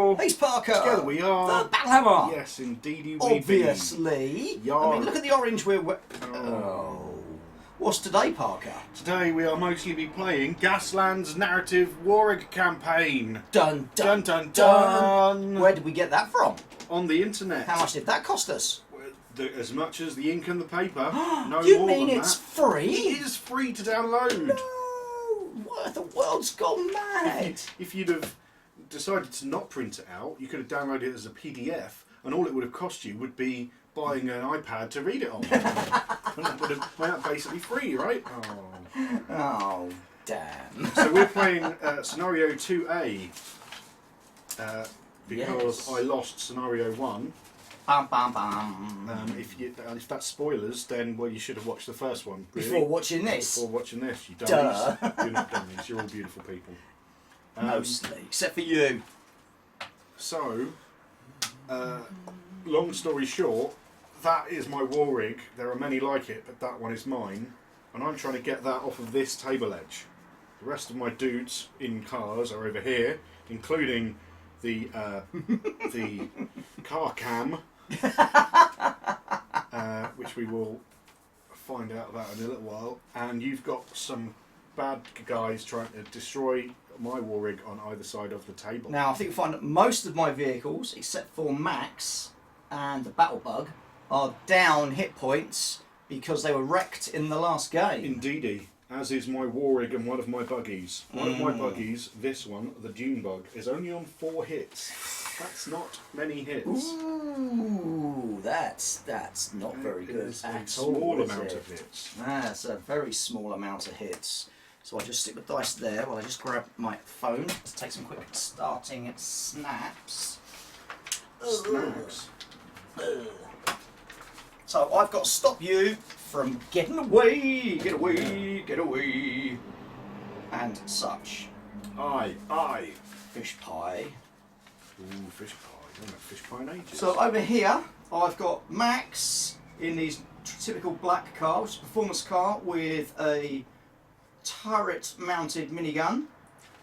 Neil. He's Parker. Together we are the Battlehammer. Yes, indeedy we Obviously. be. I mean, look at the orange we're... What's today, Parker? Today we are mostly be playing Gaslands narrative Warwick campaign. Dun, dun, Dun, dun, dun. dun. Where did we get that from? On the internet. How much did that cost us? As much as the ink and the paper. No You more mean than it's that. free? It is free to download. No! What? The world's gone mad. If you'd have decided to not print it out, you could have downloaded it as a PDF, and all it would have cost you would be buying an iPad to read it on. And that would have made that basically free, right? Oh, damn. So we're playing scenario 2A because Yes. I lost scenario 1. Bam, bam, bam. If that's spoilers, then well, you should have watched the first one. Really. Before watching this. Before watching this, you dummies. Duh. You're not dummies. You're all beautiful people. Mostly. Except for you. So, long story short, that is my war rig. There are many like it, but that one is mine. And I'm trying to get that off of this table edge. The rest of my dudes in cars are over here, including the car cam, which we will find out about in a little while. And you've got some bad guys trying to destroy my war rig on either side of the table. Now, I think you'll find that most of my vehicles, except for Max and the Battle Bug, are down hit points because they were wrecked in the last game. Indeedy, as is my war rig and one of my buggies. One of my buggies, this one, the Dune Bug, is only on 4 hits. That's not many hits. Ooh, that's not very good It's a at small all, is amount it? of hits. That's a very small amount of hits. So I just stick the dice there while I just grab my phone to take some quick starting snaps. Snaps. So I've got to stop you from getting away, get away, get away, and such. Aye. Fish pie. Ooh, fish pie. I haven't had fish pie in ages. So over here, I've got Max in his typical black car, which is a performance car with a turret-mounted minigun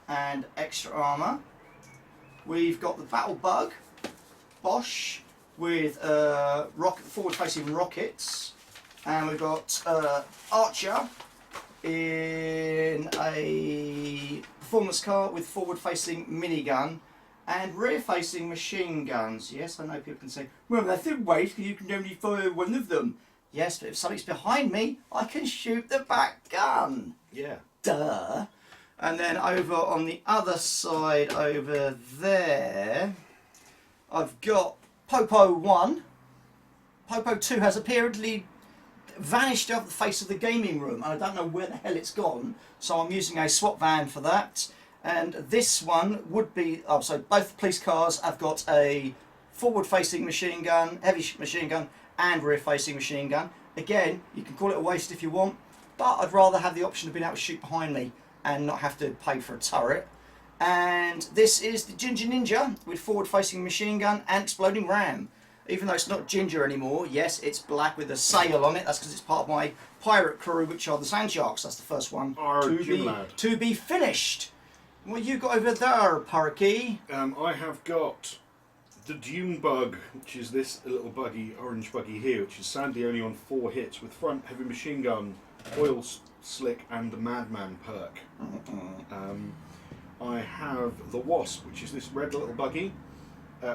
and extra armour. We've got the Battle Bug, Bosch, with forward-facing rockets, and we've got Archer in a performance car with forward-facing minigun and rear-facing machine guns. Yes, I know people can say, well, that's a waste because you can only fire one of them. Yes, but if something's behind me, I can shoot the back gun. Yeah. Duh. And then over on the other side over there, I've got Popo 1. Popo 2 has apparently vanished off the face of the gaming room. I don't know where the hell it's gone, so I'm using a swap van for that. And this one would be, so both police cars have got a forward-facing machine gun, heavy machine gun, and rear-facing machine gun. Again, you can call it a waste if you want, but I'd rather have the option of being able to shoot behind me and not have to pay for a turret. And this is the Ginger Ninja with forward-facing machine gun and exploding ram. Even though it's not ginger anymore, yes, it's black with a sail on it. That's because it's part of my pirate crew, which are the Sand Sharks. That's the first one to be finished. What you got over there, Parky? I have got the Dune Bug, which is this little buggy, orange buggy here, which is sadly only on 4 hits with front heavy machine gun, oil slick, and the Madman perk. I have the Wasp, which is this red little buggy,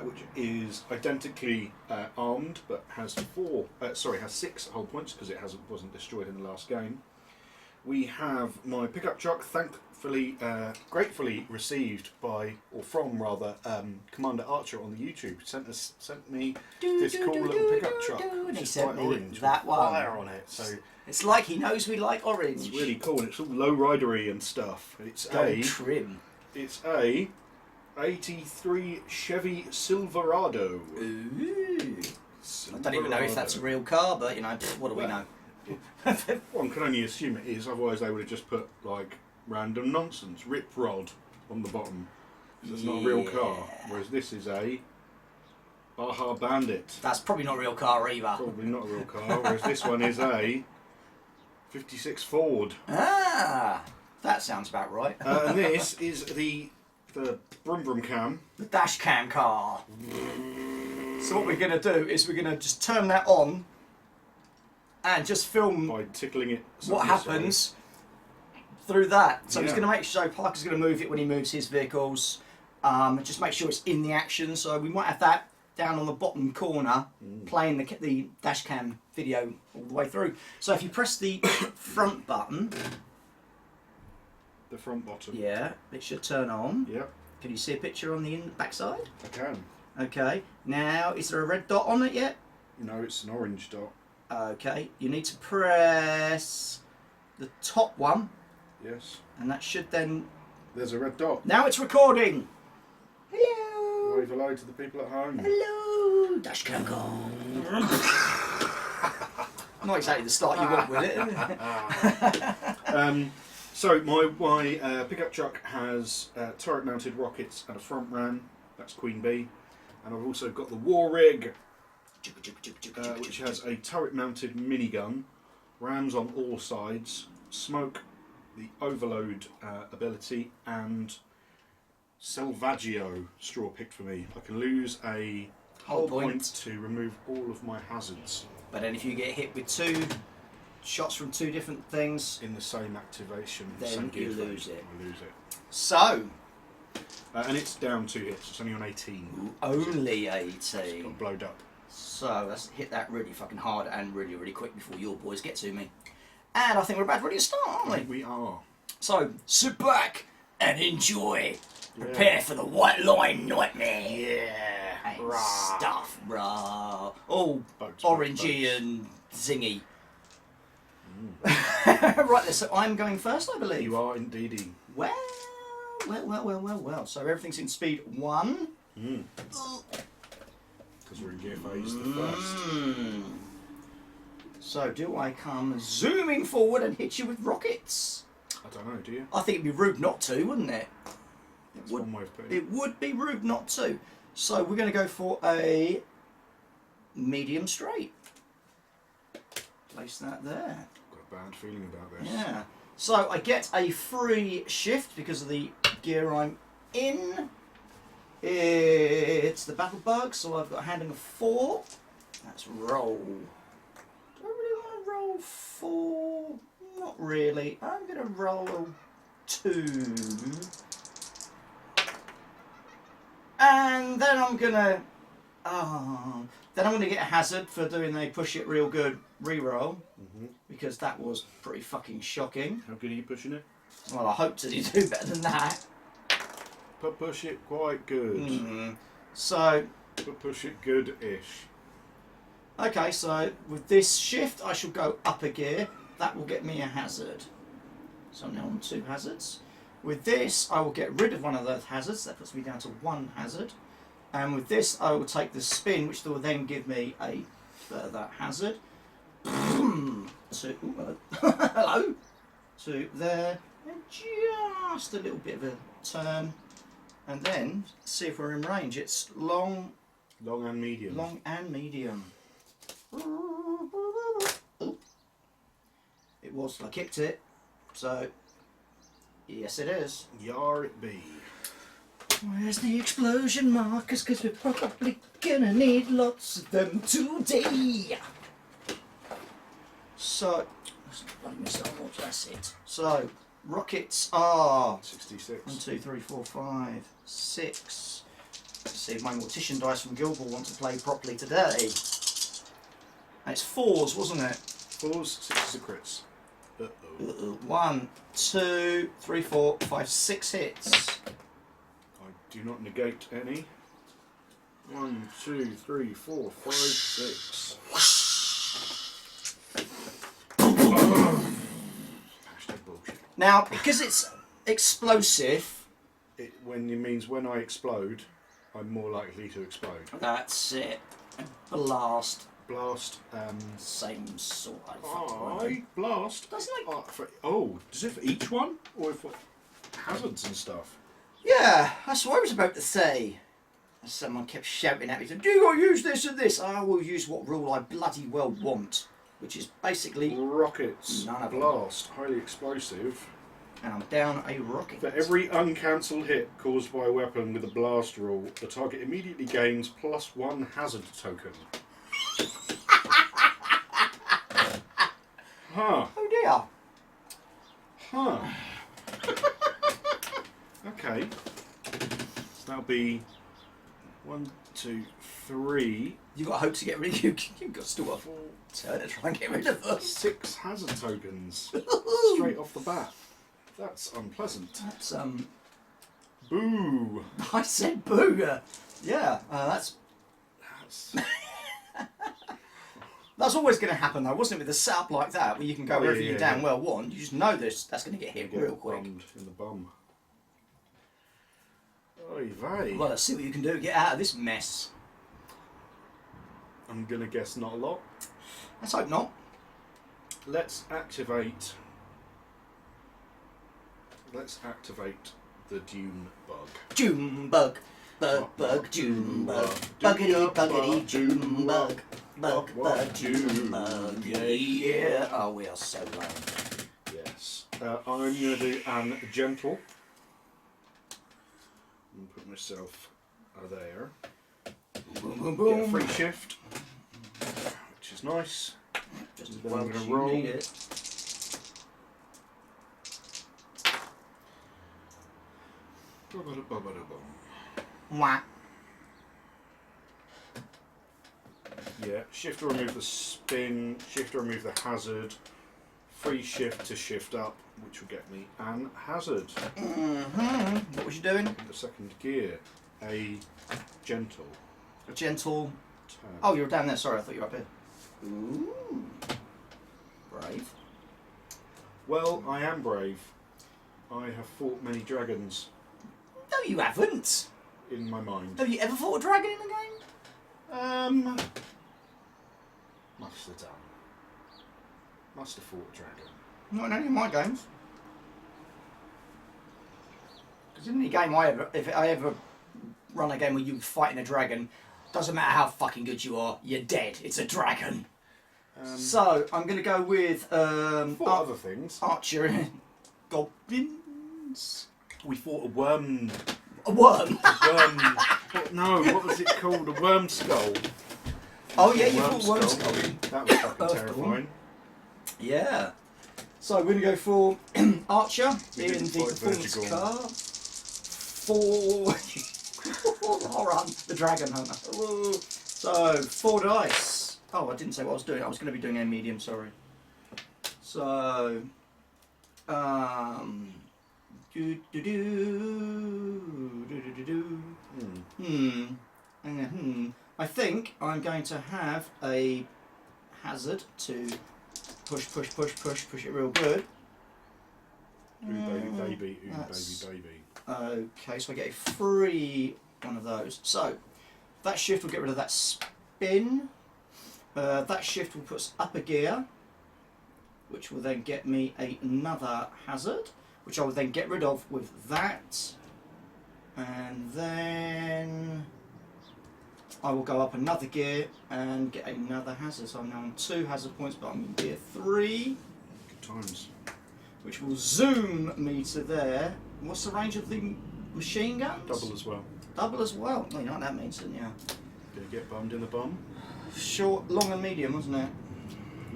which is identically armed, but has 6 hull points because it wasn't destroyed in the last game. We have my pickup truck, thankfully, gratefully received from Commander Archer on the YouTube. Sent me this cool little pickup truck, which is quite orange, that with one. fire on it. So it's like he knows we like orange. it's really cool, and it's all low ridery and stuff. It's trim. It's a 83 Chevy Silverado. Ooh. I don't even know if that's a real car, but you know, what do we know? One can only assume it is, otherwise they would have just put like random nonsense, rip rod on the bottom. It's not a real car, whereas this is a Baja Bandit. That's probably not a real car either. Probably not a real car, whereas this one is a 56 Ford. Ah, that sounds about right. And this is the the Brum Brum Cam. The dash cam car. So what we're going to do is we're going to just turn that on and just film By tickling it. what happens through that. So he's Yeah. going to make sure Parker's going to move it when he moves his vehicles. Just make sure it's in the action. So we might have that down on the bottom corner playing the dash cam video all the way through. So if you press the front button, The front bottom. yeah, it should turn on. Yep, Can you see a picture on the back side? I can. Okay. Now, is there a red dot on it yet? No, it's an orange dot. Okay. You need to press the top one, Yes. and that should then. There's a red dot. Now it's recording. Hello. Wave hello to the people at home. Hello. Dash cam car. Not exactly the start you want with it. So my pickup truck has turret-mounted rockets and a front ram. That's Queen Bee, and I've also got the War Rig, which has a turret-mounted minigun, rams on all sides, smoke, the overload ability, and Selvaggio straw picked for me. I can lose a whole point to remove all of my hazards. But then if you get hit with 2 shots from 2 different things, In the same activation, then same you gear phase, lose it. I lose it. So And it's down 2 hits. It's only on 18. only It's 18. got blowed up. So let's hit that really fucking hard and really, really quick before your boys get to me. And I think we're about ready to start, aren't we? We are. So sit back and enjoy. Prepare for the white line nightmare. Yeah. And Rah. stuff, rah. All Boats, orangey boats. and zingy. Right, so I'm going first, I believe. You are indeedy. Well. So everything's in speed 1. Because we're in gear phase the first. So do I come zooming forward and hit you with rockets? I don't know, do you? I think it'd be rude not to, wouldn't it? That's one way of putting it. It would be rude not to. So we're going to go for a medium straight. Place that there. Got a bad feeling about this. Yeah. So I get a free shift because of the gear I'm in. It's the battle bug, so I've got a handling of 4. Let's roll. Do I really want to roll 4? Not really. I'm going to roll 2. And then I'm going to... then I'm going to get a hazard for doing a push it real good reroll. Because that was pretty fucking shocking. How good are you pushing it? Well, I hope to do better than that. But push it quite good. So, But push it good-ish. okay, so with this shift, I shall go up a gear. That will get me a hazard. So I'm now on 2 hazards. With this, I will get rid of one of those hazards. That puts me down to 1 hazard. And with this, I will take the spin, which will then give me a further hazard. Hello. To there. And just a little bit of a turn. And then, see if we're in range. It's long, Long and medium. long and medium. It was, I kicked it. So, yes it is. Yar it be. Where's the explosion markers? Because we're probably gonna need lots of them today. So, that's it. So, rockets are 66. 1, 2, 3, 4, 5, 6. Let's see if my mortician dice from Guild will want to play properly today. And it's 4s, wasn't it? 4s, 6s are crits. Uh-oh. 1, 2, 3, 4, 5, 6 hits. I do not negate any. 1, 2, 3, 4, 5, 6. Hashtag bullshit. Now, because it's explosive, It means when I explode, I'm more likely to explode. that's it. Blast. Blast. Same sort of Blast. Doesn't it? Does it for each one, or for hazards and stuff? Yeah, that's what I was about to say. Someone kept shouting at me, "Do you gotta use this and this?" I will use what rule I bloody well want, which is basically Rockets. None of them. Blast. Highly explosive. And I'm down a rocket. For every uncancelled hit caused by a weapon with a blast roll, the target immediately gains +1 hazard token. Huh. Oh dear. Huh. Okay. So that'll be 1, 2, 3. You've got hope to get rid of you. You've got still got 4, turn to try and get rid of us. 6 hazard tokens straight off the bat. That's unpleasant. That's Boo. I said boo. Yeah. That's that's always going to happen though, wasn't it? With a setup like that, where you can go wherever you damn well want, you just know this. That's going to get hit real quick. Bummed in the bum. Oy vey. Well, let's see what you can do to get out of this mess. I'm gonna guess not a lot. Let's hope not. Let's activate. Let's activate the Dune bug. June bug. Bug, June bug. Buggity, buggity, June bug. Bug, June bug. Yeah. Oh, we are so lame. Yes. I'm going to do an gentle. I'm going to put myself there. Boom, boom, Get a boom. free shift, which is nice. Just as Then well I'm as going to you roll. need it. Wah. Yeah, shift to remove the spin, shift to remove the hazard, free shift to shift up, which will get me an hazard. Mm-hmm. What was you doing? In the second gear, a gentle. A gentle. Tab. Oh, you were down there. Sorry, I thought you were up here. Ooh. Brave. Well, I am brave. I have fought many dragons No, you haven't. in my mind. Have you ever fought a dragon in a game? Must have done. Must have fought a dragon. Not in any of my games. Because in any game if I ever run a game where you're fighting a dragon, doesn't matter how fucking good you are, you're dead. It's a dragon. So I'm going to go with Fought other things. archer and goblins. We fought a worm. A worm. No, what was it called? A worm skull. Oh yeah, you fought worm skull. That was fucking Earth terrifying. Yeah. So we're going to go for archer We in didn't the fight performance Vertigo. car. For the dragon hunter. Ooh. So 4 dice. Oh, I didn't say what I was doing. I was going to be doing a medium. Sorry. So I think I'm going to have a hazard to push it real good. Ooh, baby, baby, ooh, That's- baby, baby. Okay, so I get a free one of those. So that shift will get rid of that spin. That shift will put us up a gear, which will then get me another hazard, which I will then get rid of with that. And then I will go up another gear and get another hazard. So I'm now on 2 hazard points, but I'm in gear 3, Good times. which will zoom me to there. What's the range of the machine guns? Double as well. Double as well. Well, you know what that means, don't you? Gonna get bummed in the bum. Short, long and medium, wasn't it?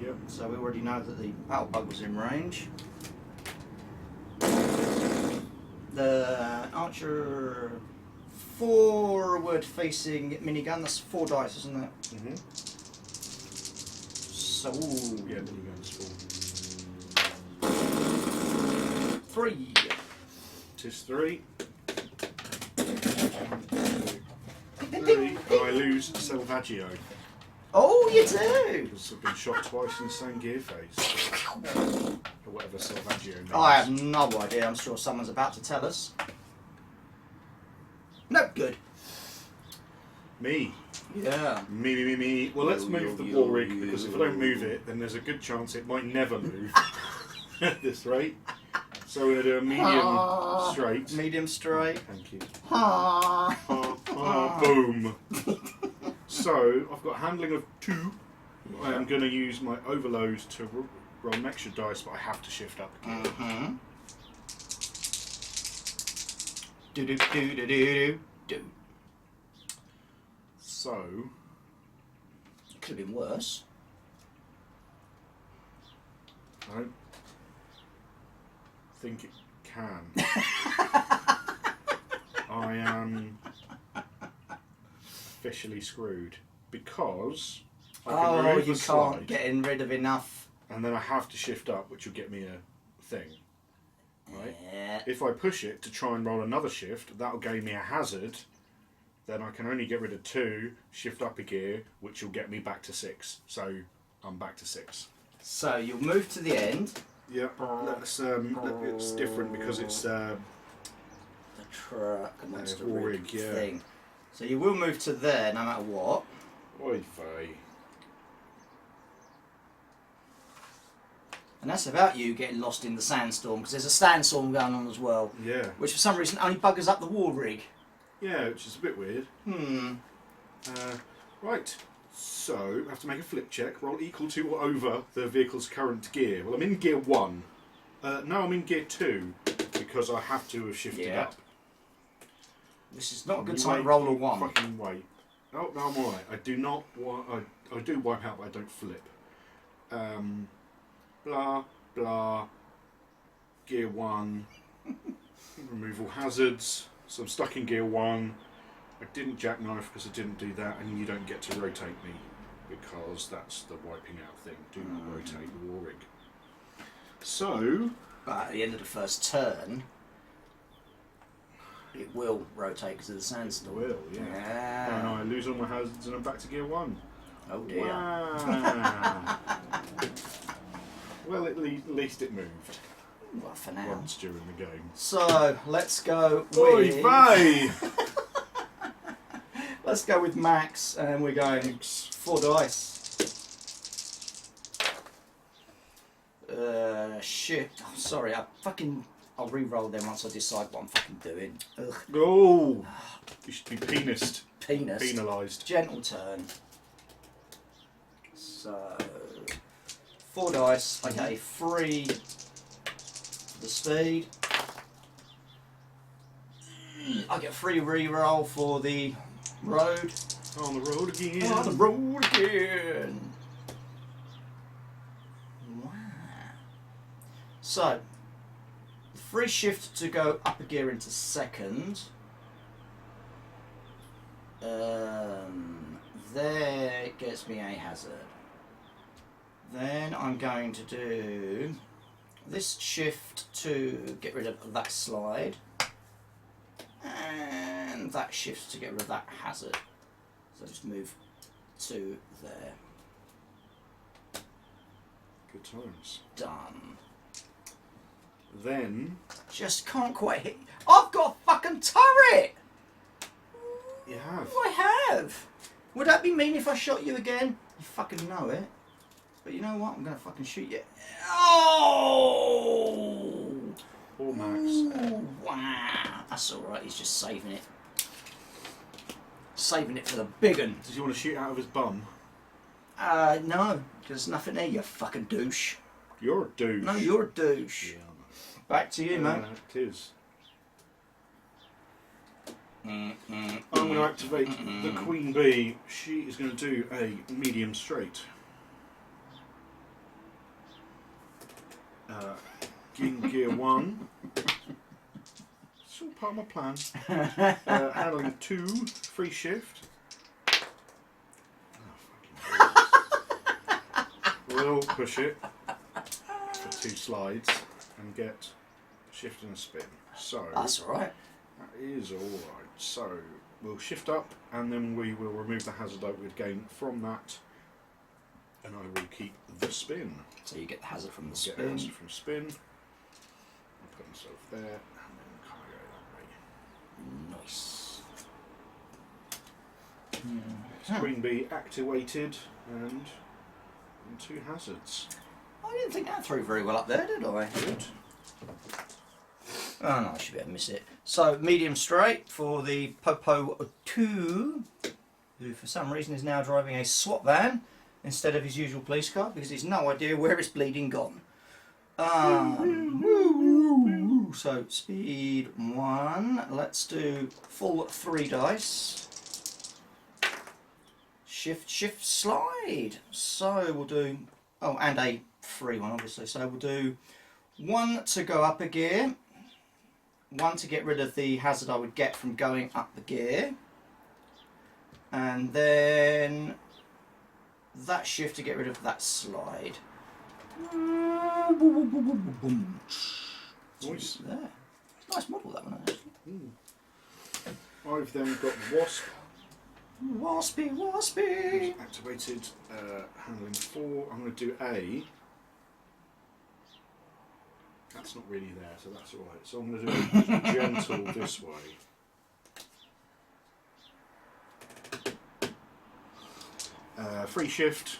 Yep. So we already know that the battle bug was in range. The archer forward facing minigun, that's 4 dice, isn't it? Mm-hmm. So, Yeah, minigun's full. 3. Tis 3. 3. And I lose Selvaggio. Oh, you do! Because I've been shot twice in the same gear phase. Or whatever Selvaggio means. I have no idea. I'm sure someone's about to tell us. No good. Me. Yeah. Me. Well, let's move the war rig, because if I don't move it, then there's a good chance it might never move at this rate. So we're going to do a medium straight. Medium straight. Thank you. Boom. So I've got handling of 2. I am going to use my overload to roll an extra dice, but I have to shift up again. Do do do do do do. So, Could have been worse. I don't think it can. I am officially screwed because I can remove you the slide, can't get rid of enough. and then I have to shift up, which will get me a thing. Right? Yeah. If I push it to try and roll another shift, that'll gain me a hazard. Then I can only get rid of 2, shift up a gear, which will get me back to 6. So I'm back to 6. So you'll move to the end. Yeah, it's different because it's The truck monster rig, yeah. thing. So you will move to there no matter what. Oy vey. And that's about you getting lost in the sandstorm, because there's a sandstorm going on as well. Yeah. Which for some reason only buggers up the war rig. Yeah, which is a bit weird. Right, so I have to make a flip check. Roll equal to or over the vehicle's current gear. Well, I'm in gear 1. No, I'm in gear 2 because I have to have shifted Yeah. up. This is not a good You time to wait, roll a you 1. Fucking wait. Oh, no, I'm alright. I do not want. I do wipe out, but I don't flip. Blah, blah. Gear 1. Remove all hazards. So I'm stuck in gear 1. I didn't jackknife because I didn't do that, and you don't get to rotate me because that's the wiping out thing. Do not rotate the war rig. So, But at the end of the first turn, it will rotate because of the I sandstorm. will, yeah. And I lose all my hazards and I'm back to gear 1. Oh dear. Wow. Well, at least it moved Well, for now. once during the game. So let's go Oy with. vey! Let's go with Max, and we're going Thanks. 4 dice. Shit. Oh, sorry, I'll re-roll them once I decide what I'm fucking doing. Ugh. Oh! You should be Penis. penalised. Gentle turn. So 4 dice. Okay, 3 for the speed. I get 3 re-roll for the road. On the road again. On the road again. Wow. So, free shift to go up a gear into second. There gets me a hazard. Then I'm going to do this shift to get rid of that slide. And that shift to get rid of that hazard. So just move to there. Good times. Done. Then Just can't quite hit. I've got a fucking turret! you have. I have! Would that be mean if I shot you again? You fucking know it. But you know what? I'm gonna fucking shoot you. Oh! Poor Max. Ooh, wow. That's alright, he's just saving it. Saving it for the big un. Does he want to shoot out of his bum? No. There's nothing there, you fucking douche. You're a douche. No, you're a douche. Yeah, Back to you, mate. it is. I'm going to activate the Queen Bee. She is going to do a medium straight. In gear 1. It's all part of my plan. Handling 2, free shift. We'll push it for 2 slides and get shift and a spin. So That's alright. that is alright. So we'll shift up and then we will remove the hazard that we'd gain from that, and I will keep the spin. So you get the hazard from the Get the spin. hazard from spin. I'll put myself there and then cargo that way. Nice. Queen Bee activated and 2 hazards. I didn't think that through very well up there, did I? Good. Oh no, I should be able to miss it. So, medium straight for the Popo 2, who for some reason is now driving a SWAT van instead of his usual police car because he's no idea where it's bleeding gone. So speed 1. Let's do full 3 dice. Shift, shift, slide. So we'll do, oh, and a free one obviously. So we'll do 1 to go up a gear, 1 to get rid of the hazard I would get from going up the gear, and then that shift to get rid of that slide. Nice. There. Nice model, that one, actually. I've then got Wasp. Waspy, waspy. Activated, handling 4. I'm going to do A. That's not really there, so that's alright. So I'm going to do a gentle this way. Free shift.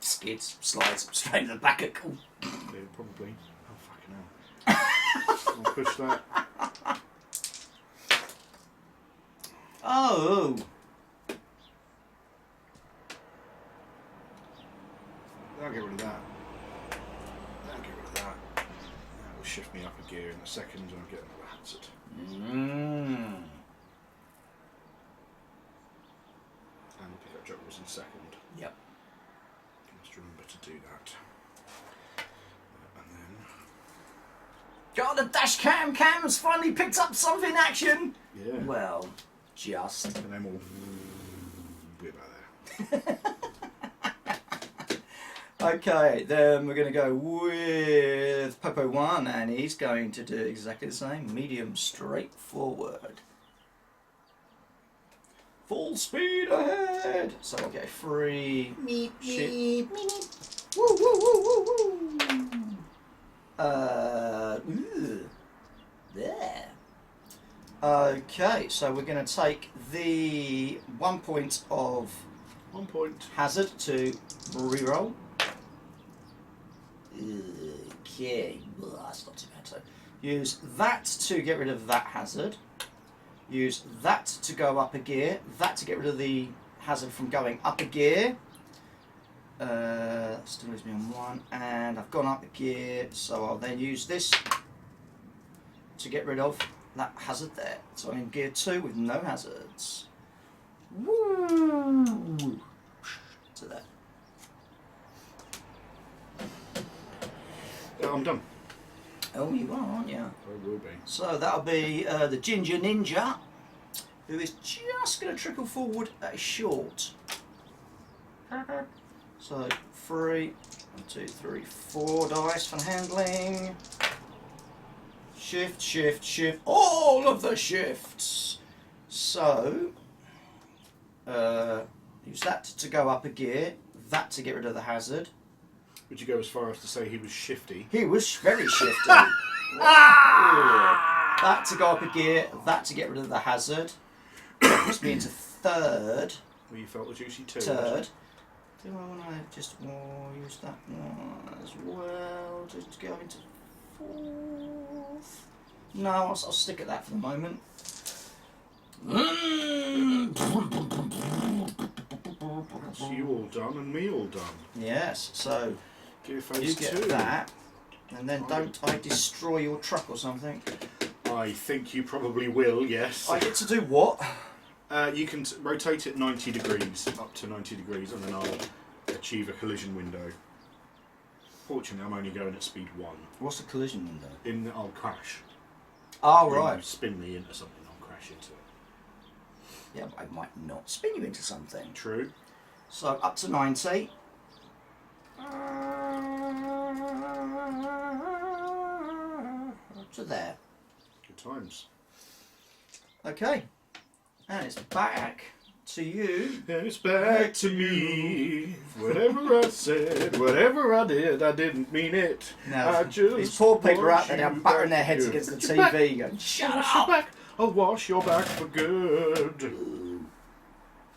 Skids, slides straight to the back of cool. Yeah, probably. Oh, fucking hell. I'll push that. Oh. I'll get rid of that. I'll get rid of that. That will shift me up a gear in a second and I'll get another hazard. And pick up juggles in a second. Yep. Must remember to do that. And then... God, the dash cam's finally picked up something action. Yeah. Well, just. And then we'll... be about there. Okay, then we're going to go with Popo 1, and he's going to do exactly the same. Medium, straightforward. Full speed ahead! So I'll get a free... Meep, Shit. meep, meep. Woo, woo, woo, woo, woo! There. Okay, so we're going to take the 1 point of 1 point. hazard to reroll. Okay, well, that's not too bad. So use that to get rid of that hazard. Use that to go up a gear. That to get rid of the hazard from going up a gear. That still leaves me on 1, and I've gone up a gear, so I'll then use this to get rid of that hazard there. So I'm in gear 2 with no hazards. Woo! To there. I'm done. Oh, you are, aren't you? I will be. So that'll be the Ginger Ninja, who is just going to trickle forward a short. So 3, 1, 2, 3, 4 dice for handling. Shift, shift, shift. All of the shifts. So use that to go up a gear. That to get rid of the hazard. Would you go as far as to say he was shifty? He was very shifty. That to go up a gear, that to get rid of the hazard. Puts me into 3rd. Where you felt the juicy too. 3rd. Do I want to just use that one as well? Just to go into 4th? No, I'll stick at that for the moment. That's you all done and me all done. Yes, so Gear phase you get 2. that, and then don't I destroy your truck or something? I think you probably will, yes. I get to do what? You can rotate it 90 degrees, up to 90 degrees, and then I'll achieve a collision window. Fortunately, I'm only going at speed 1. What's the collision window? I'll crash. Oh, When right. you spin me into something, I'll crash into it. Yeah, but I might not spin you into something. True. So up to 90. To there. Good times. Okay. And it's back to you. And it's back to me. Whatever I said, whatever I didn't mean it. Now, I just these poor people are want out there now you battering back. their heads You- against the Get your back. TV going, shut Wash your up! back. I'll wash your back for good.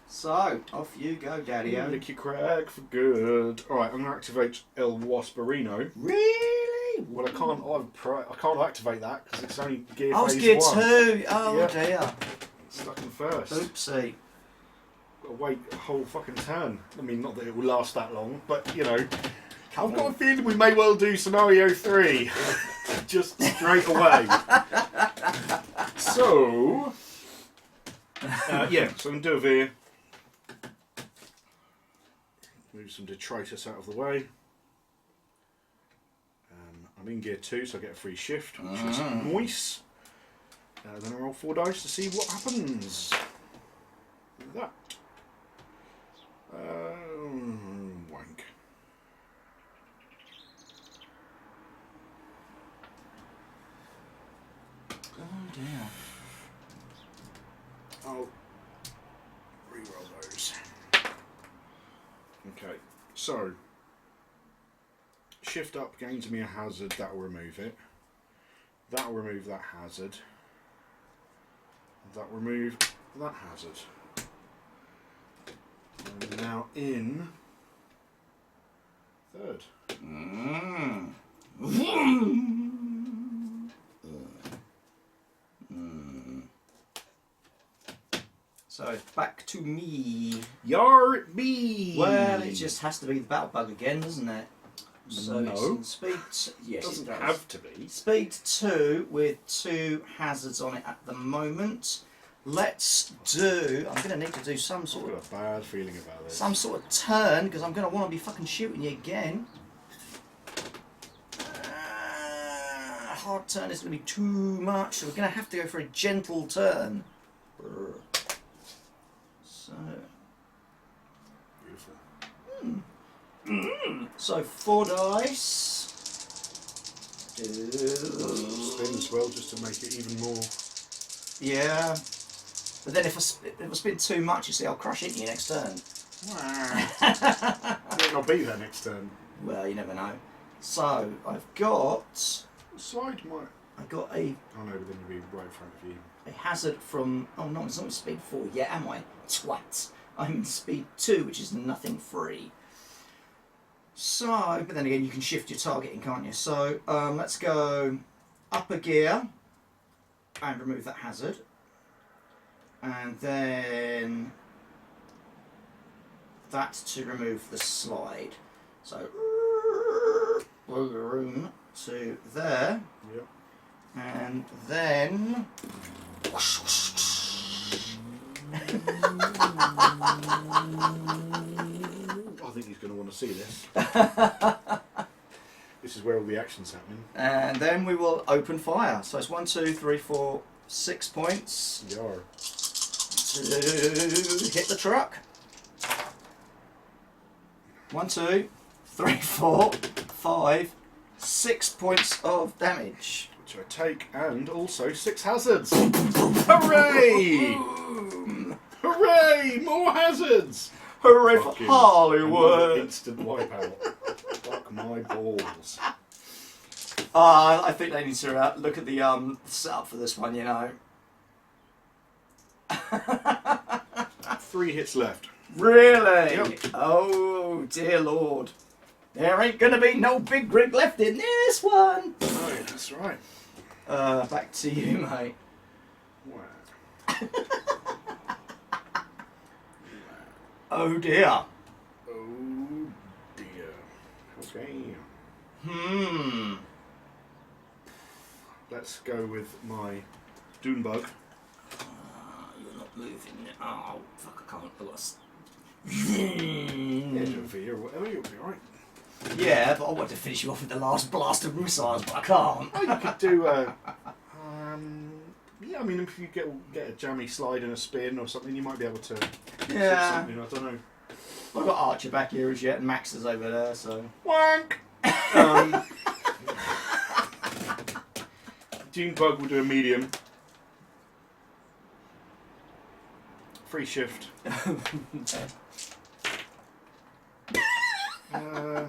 So, off you go, Daddy-O. Lick your crack for good. Alright, I'm going to activate El Wasperino. Really? Well, I can't activate that because it's only gear Oh, it's phase gear 1. 2. Oh, Yeah. dear. Stuck in first. Oopsie. Got to wait a whole fucking turn. I mean, not that it will last that long, but you know, I've got a feeling we may well do scenario 3. Just straight away. So, yeah, so I'm going to do a veer. Move some detritus out of the way. I'm in gear 2, so I get a free shift, which is nice. Then I roll 4 dice to see what happens. That. Wank. Oh dear. I'll re-roll those. Okay, so shift up gains me a hazard, that will remove it. That will remove that hazard. That will remove that hazard. And now in third. So it's back to me. Yar me. Well, it just has to be the battle bug again, doesn't it? So No. it's in speed. Yes, Doesn't it does. have to be. Speed 2 with 2 hazards on it at the moment. Let's do. I'm going to need to do some I've sort got of a bad feeling about this. turn because I'm going to want to be fucking shooting you again. Hard turn is going to be too much, so we're going to have to go for a gentle turn. So. Beautiful. So 4 dice. Spin as well, just to make it even more. Yeah. But then if I spin too much, you see, I'll crush into you next turn. I'll be there next turn. Well, you never know. So I've got. Slide might. I've got a Oh no, but then you'll be right in front of you. hazard from. Oh no, it's not in speed 4 yet, am I? Twat. I'm in speed 2, which is nothing free. So, but then again, you can shift your targeting, can't you? So let's go up a gear and remove that hazard. And then that to remove the slide. So room to there. Yep. And then I think he's going to want to see this. This is where all the action's happening. and then we will open fire. So it's 1, 2, 3, 4, 6 points Yar. to hit the truck. 1, 2, 3, 4, 5, 6 points of damage. Which I take, and also 6 hazards. Hooray! Hooray! More hazards! Hooray for Fucking Hollywood! Instant wipeout. Fuck my balls. I think they need to look at the setup for this one, you know. 3 hits left. Really? Yep. Oh, dear Lord. There ain't gonna be no big rig left in this one. Oh, that's right. Back to you, mate. Wow. Oh dear. Oh dear. Okay. Let's go with my Dune Bug. You're not moving. Oh, fuck, I can't. Edge of V or whatever, you'll be alright. Yeah, but I want to finish you off with the last blast of missiles, but I can't. Oh, you could do yeah, I mean, if you get a jammy slide and a spin or something, you might be able to Yeah. something, I don't know. I've got Archer back here as yet, and Max is over there, so. Wank! Dune Bug will do a medium. Free shift. Yeah,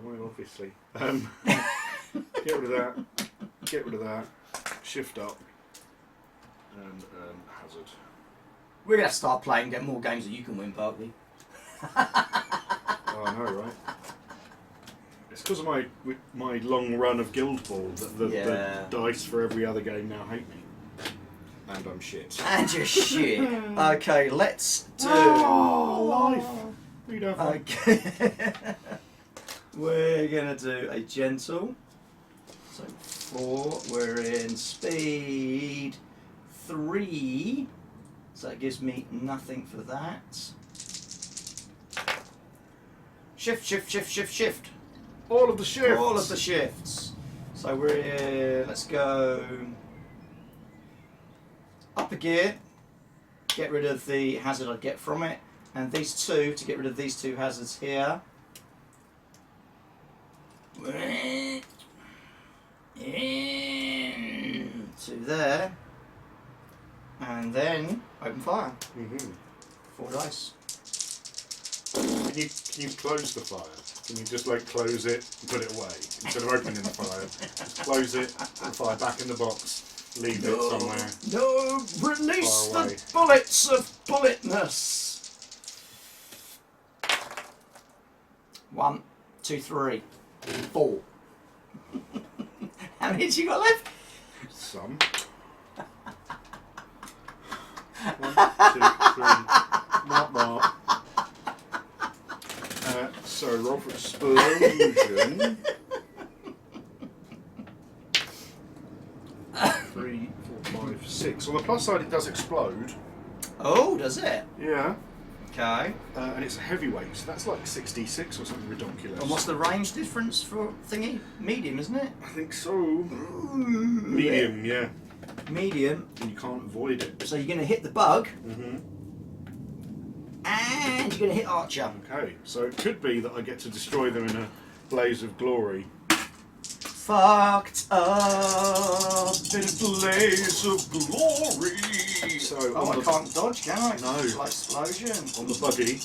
well, obviously. Get rid of that. Get rid of that. Shift up. And hazard. We're going to start playing, get more games that you can win, Barkley. Oh, I know, right? It's because of my long run of Guild Ball that the dice for every other game now hate me. And I'm shit. And you're shit. Okay, let's do. Oh, life. Read over. Okay. We're gonna do a gentle. So 4, we're in speed 3. So that gives me nothing for that. Shift, shift, shift, shift, shift. All of the shifts. All of the shifts. So we're in, let's go up a gear, get rid of the hazard I get from it, and these two to get rid of these two hazards here. To there, and then open fire. 4 dice. Can you close the fire? Can you just like close it and put it away instead of opening the fire? Just close it, put the fire back in the box, leave it somewhere. No, release Far away. the bullets of bulletness. 1, 2, 3, 4. How many have you got left? Some. 1, 2, 3. Mark. So roll for explosion. 3, 4, 5, 6. On the plus side, it does explode. Oh, does it? Yeah. Okay. And it's a heavyweight, so that's like 66 or something ridiculous. And what's the range difference for thingy? Medium, isn't it? I think so. Medium, yeah. Medium. And you can't avoid it. So you're going to hit the bug, Mm-hmm. and you're going to hit Archer. Okay, so it could be that I get to destroy them in a blaze of glory. Fucked up in a blaze of glory. So Oh, I can't dodge, can I? No. It's like explosion. on the buggy.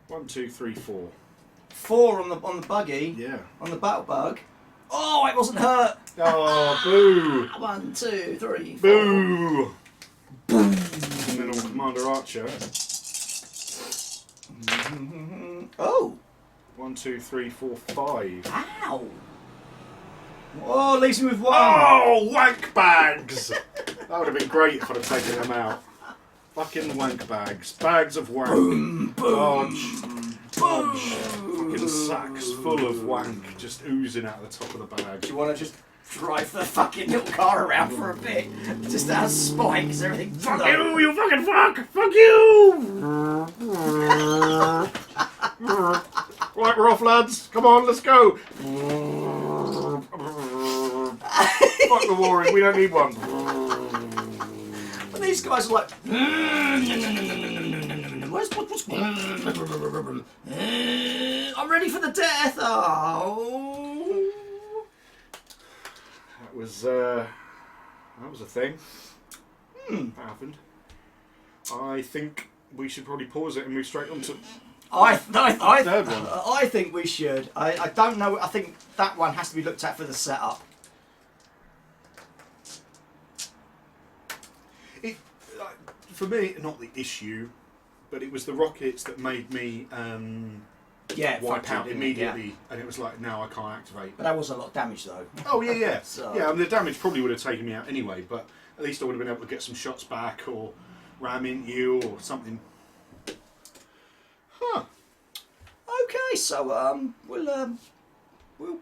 1, 2, 3, 4. 4 on the buggy. Yeah. On the battle bug. Oh, it wasn't hurt. Oh, boo! 1, 2, 3, 4. Boo! And then on Commander Archer. Oh. 1, 2, 3, 4, 5. Ow. Oh, leaves me with 1. Oh, wank bags! That would have been great if I'd have taken them out. Fucking wank bags. Bags of wank. Boom, Dodge. Dodge. boom. Fucking sacks full of wank just oozing out the top of the bag. Do you want to just drive the fucking little car around for a bit? Just out of spite, because everything. Fuck you, you fucking fuck! Fuck you! Right, we're off, lads. Come on, let's go. Fuck the warring, we don't need one. But these guys are like. What's I'm ready for the death. Oh. That was a thing. That happened. I think we should probably pause it and move straight on to third one. I think we should. I don't know. I think that one has to be looked at for the setup. It, for me, not the issue, but it was the rockets that made me Yeah, wipe fucked it, out didn't it? immediately, Yeah. and it was like, now I can't activate. But that was a lot of damage, though. Oh yeah, yeah, So- yeah. I mean, the damage probably would have taken me out anyway, but at least I would have been able to get some shots back or ram into you or something. Huh. Okay, so we'll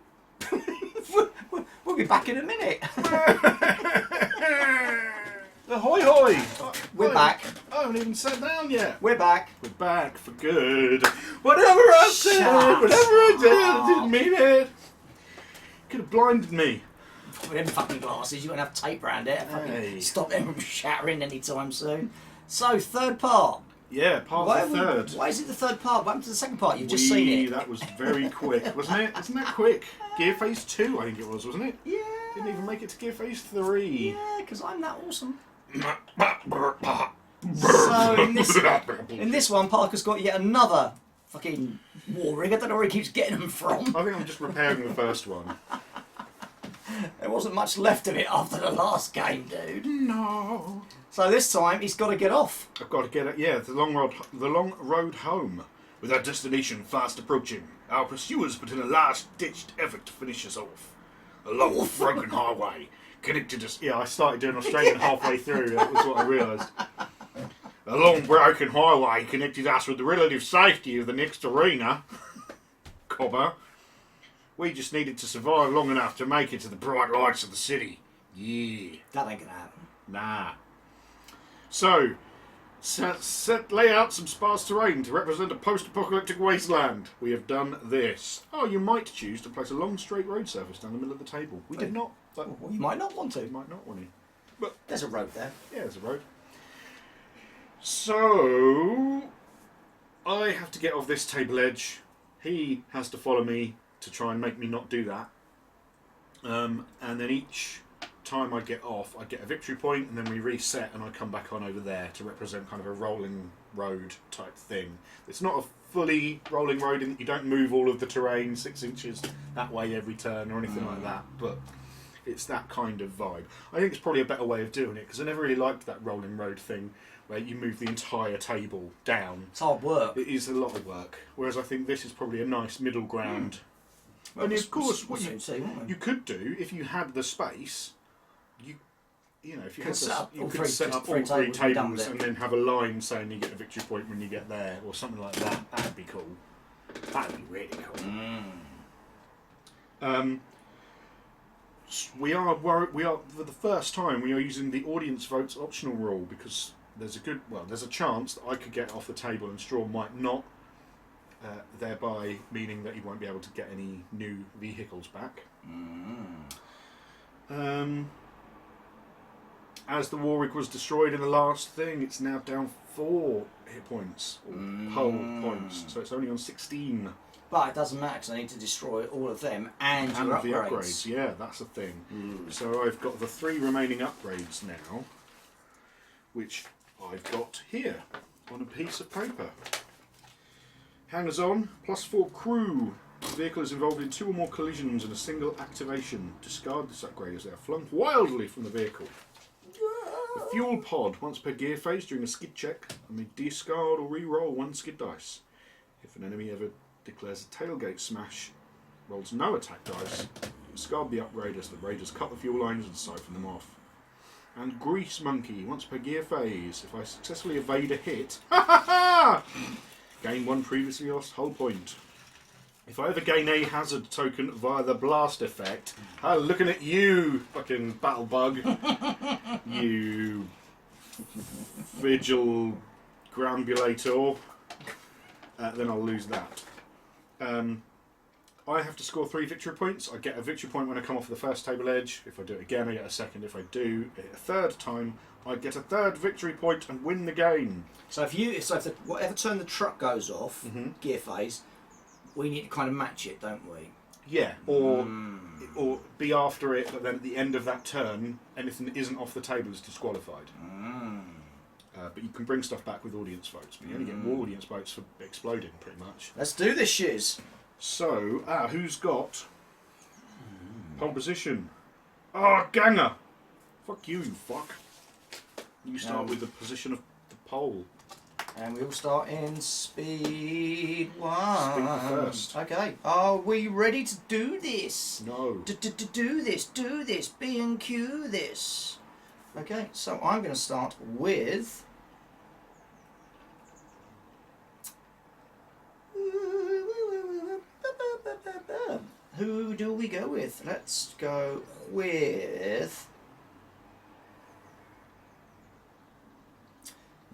we'll be back in a minute. Ahoy hoy! We're back. I haven't even sat down yet. We're back. We're back for good. Whatever I said, Shut whatever I did, I didn't mean it. Could have blinded me. With them fucking glasses, you won't have tape around it. Fucking Hey. stop them from shattering anytime soon. So, third part. Yeah, part Why of the third. Why is it the third part? What happened to the second part? You've just seen it. That was very quick, wasn't it? Isn't that quick? Gear Phase 2, I think it was, wasn't it? Yeah. Didn't even make it to Gear Phase 3. Yeah, because I'm that awesome. So in this one, Parker's got yet another fucking war rig. I don't know where he keeps getting them from. I think I'm just repairing the first one. There wasn't much left of it after the last game, dude. No. So this time he's got to get off. I've got to get it. Yeah, the long road home. With our destination fast approaching, our pursuers put in a last-ditched effort to finish us off. A long, broken highway connected us. Yeah, I started doing Australian halfway through. That was what I realised. A long, broken highway connected us with the relative safety of the next arena. Cobber. We just needed to survive long enough to make it to the bright lights of the city. Yeah. That ain't gonna happen. Nah. So, lay out some sparse terrain to represent a post-apocalyptic wasteland. We have done this. Oh, you might choose to place a long straight road surface down the middle of the table. We did not. But Well, you might not want to. you might not want to. But There's a road there. yeah, there's a road. So, I have to get off this table edge. He has to follow me to try and make me not do that. And then each time I get off, I get a victory point, and then we reset, and I come back on over there to represent kind of a rolling road type thing. It's not a fully rolling road in that you don't move all of the terrain 6 inches that way every turn or anything like that, but it's that kind of vibe. I think it's probably a better way of doing it, because I never really liked that rolling road thing where you move the entire table down. It's hard work. It is a lot of work, whereas I think this is probably a nice middle ground. Well, And of course, what we'll soon see, won't we? you could do, if you had the space, you know, if you Could had set the, up you all could three- set just up three all three tables and be done tables with it. and then have a line saying you get a victory point when you get there, or something like that. That'd be cool. That'd be really cool. We are for the first time we are using the audience votes optional rule, because there's a chance that I could get off the table and Straw might not, thereby meaning that he won't be able to get any new vehicles back. As the Warwick was destroyed in the last thing, it's now down 4 hit points, or hull points, so it's only on 16. But it doesn't matter because I need to destroy all of them and And your the upgrades. upgrades, yeah, that's the thing. So I've got the 3 remaining upgrades now, which I've got here on a piece of paper. Hangers on, +4 crew. The vehicle is involved in 2 or more collisions and a single activation. Discard this upgrade as they are flung wildly from the vehicle. The fuel pod, once per gear phase during a skid check, and may discard or re-roll 1 skid dice. If an enemy ever declares a tailgate smash, rolls no attack dice, discard the upgrade as the raiders cut the fuel lines and siphon them off. And Grease Monkey, once per gear phase. If I successfully evade a hit, gain 1 previously lost hull point. If I ever gain a hazard token via the blast effect, looking at you, fucking battle bug, you vigil grambulator, then I'll lose that. I have to score 3 victory points. I get a victory point when I come off the first table edge. If I do it again, I get a second. If I do it a third time, I get a 3rd victory point and win the game. So whatever turn the truck goes off, gear phase, we need to kind of match it, don't we? Yeah, or be after it, but then at the end of that turn, anything that isn't off the table is disqualified. But you can bring stuff back with audience votes, but you only get more audience votes for exploding, pretty much. Let's do this, shiz. So, who's got pole position? Ganger! Fuck you, you fuck. You start with the position of the pole. And we all start in speed 1. Speed first. Okay. Are we ready to do this? No. Do this. B and Q this. Okay, so I'm going to start with... Who do we go with? Let's go with...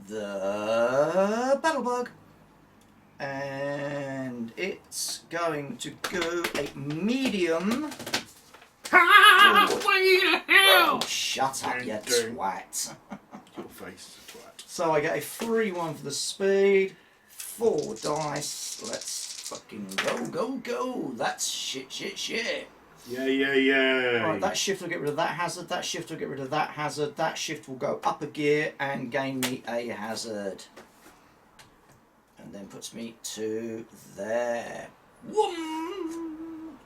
the Battle Bug. And it's going to go a medium. Oh, shut up, you twat. Your face is a twat. So I get a free 1 for the speed. 4 dice. Let's fucking go. That's shit. Yeah. Right, that shift will get rid of that hazard. That shift will get rid of that hazard. That shift will go up a gear and gain me a hazard. And then puts me to there. Whoom!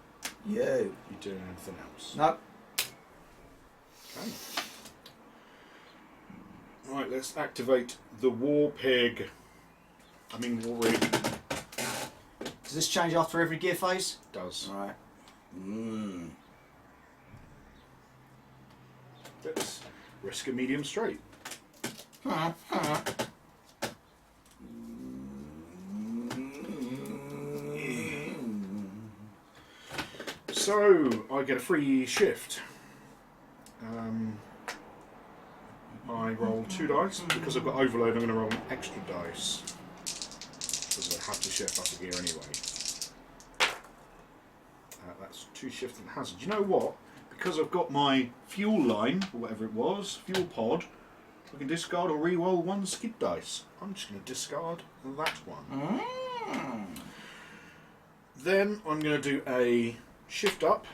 You. You doing anything else? No. Okay. Right, let's activate the War Pig. War Rig. Does this change after every gear phase? Does. Right. Let's risk a medium straight. So I get a free shift. I roll 2 dice. Because I've got overload, I'm going to roll an extra dice. Because I have to shift up a gear anyway. That's 2 shift and hazard. You know what? Because I've got my fuel line, or whatever it was, fuel pod, I can discard or re-roll 1 skid dice. I'm just going to discard that one. Then I'm going to do a shift up,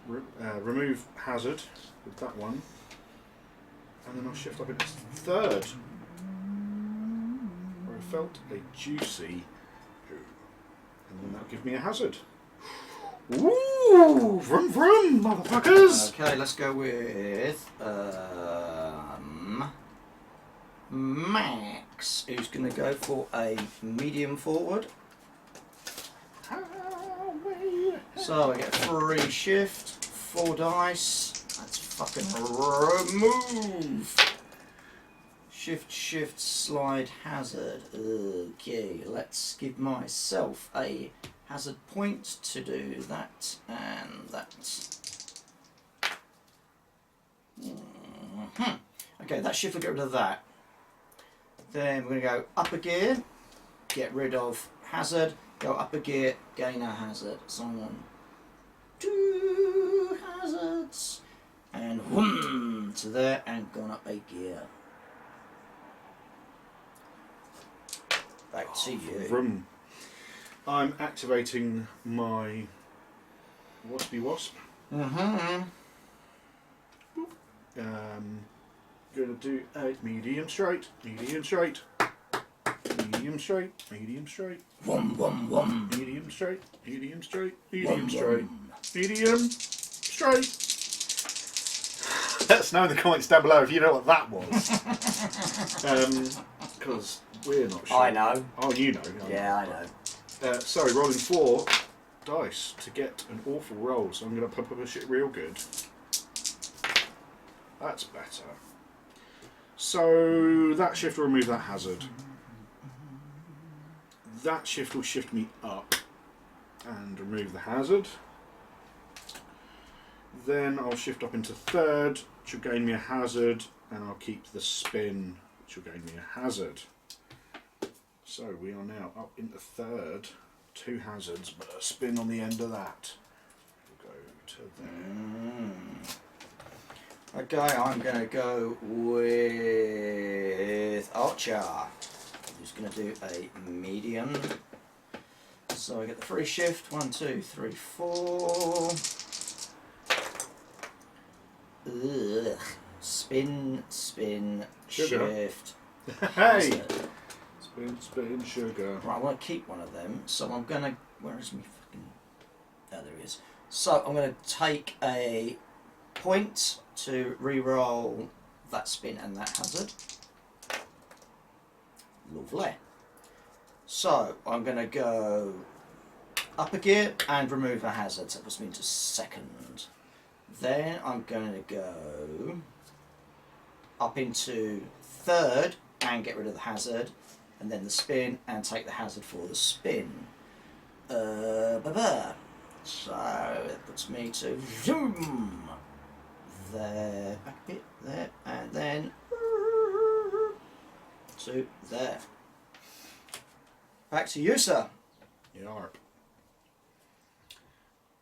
remove hazard with that one, and then I'll shift up into third, where I felt a juicy poo, and then that'll give me a hazard. Woo! Vroom vroom, motherfuckers! Okay, let's go with Max, who's going to go for a medium forward. So I get free shift, 4 dice. That's fucking remove. Shift, slide, hazard. Okay, let's give myself a hazard point to do that and that. Okay, that shift will get rid of that. Then we're going to go up a gear, get rid of hazard, go up a gear, gain a hazard. So I'm on 2 hazards, and whoom to there, and gone up a gear. Back to you. Vroom. I'm activating my Waspy Wasp. Going to do a medium straight, medium straight, medium straight, medium straight, medium straight, medium straight, medium straight, medium straight. Let us know in the comments down below if you know what that was. Because we're not sure. I know. Oh, you know. Yeah, I know. Sorry, rolling 4 dice to get an awful roll, so I'm going to pump up a shit real good. That's better. So that shift will remove that hazard. That shift will shift me up and remove the hazard. Then I'll shift up into third, which will gain me a hazard, and I'll keep the spin, which will gain me a hazard. So we are now up into third, 2 hazards, but a spin on the end of that. We'll go to there. Okay, I'm going to go with Archer, who's going to do a medium. So I get the free shift, 1, 2, 3, 4. Ugh. Spin, Sugar. shift. Hey! Spin, sugar. Right, I want to keep one of them, so I'm going to... Where is my fucking... Oh, there he is. So I'm going to take a point to re-roll that spin and that hazard. Lovely. So I'm going to go up a gear and remove a hazard, so that puts me into second. Then I'm going to go up into third and get rid of the hazard, and then the spin and take the hazard for the spin. So that puts me to zoom. There, back a bit, there, and then to there. Back to you, sir. Yarp.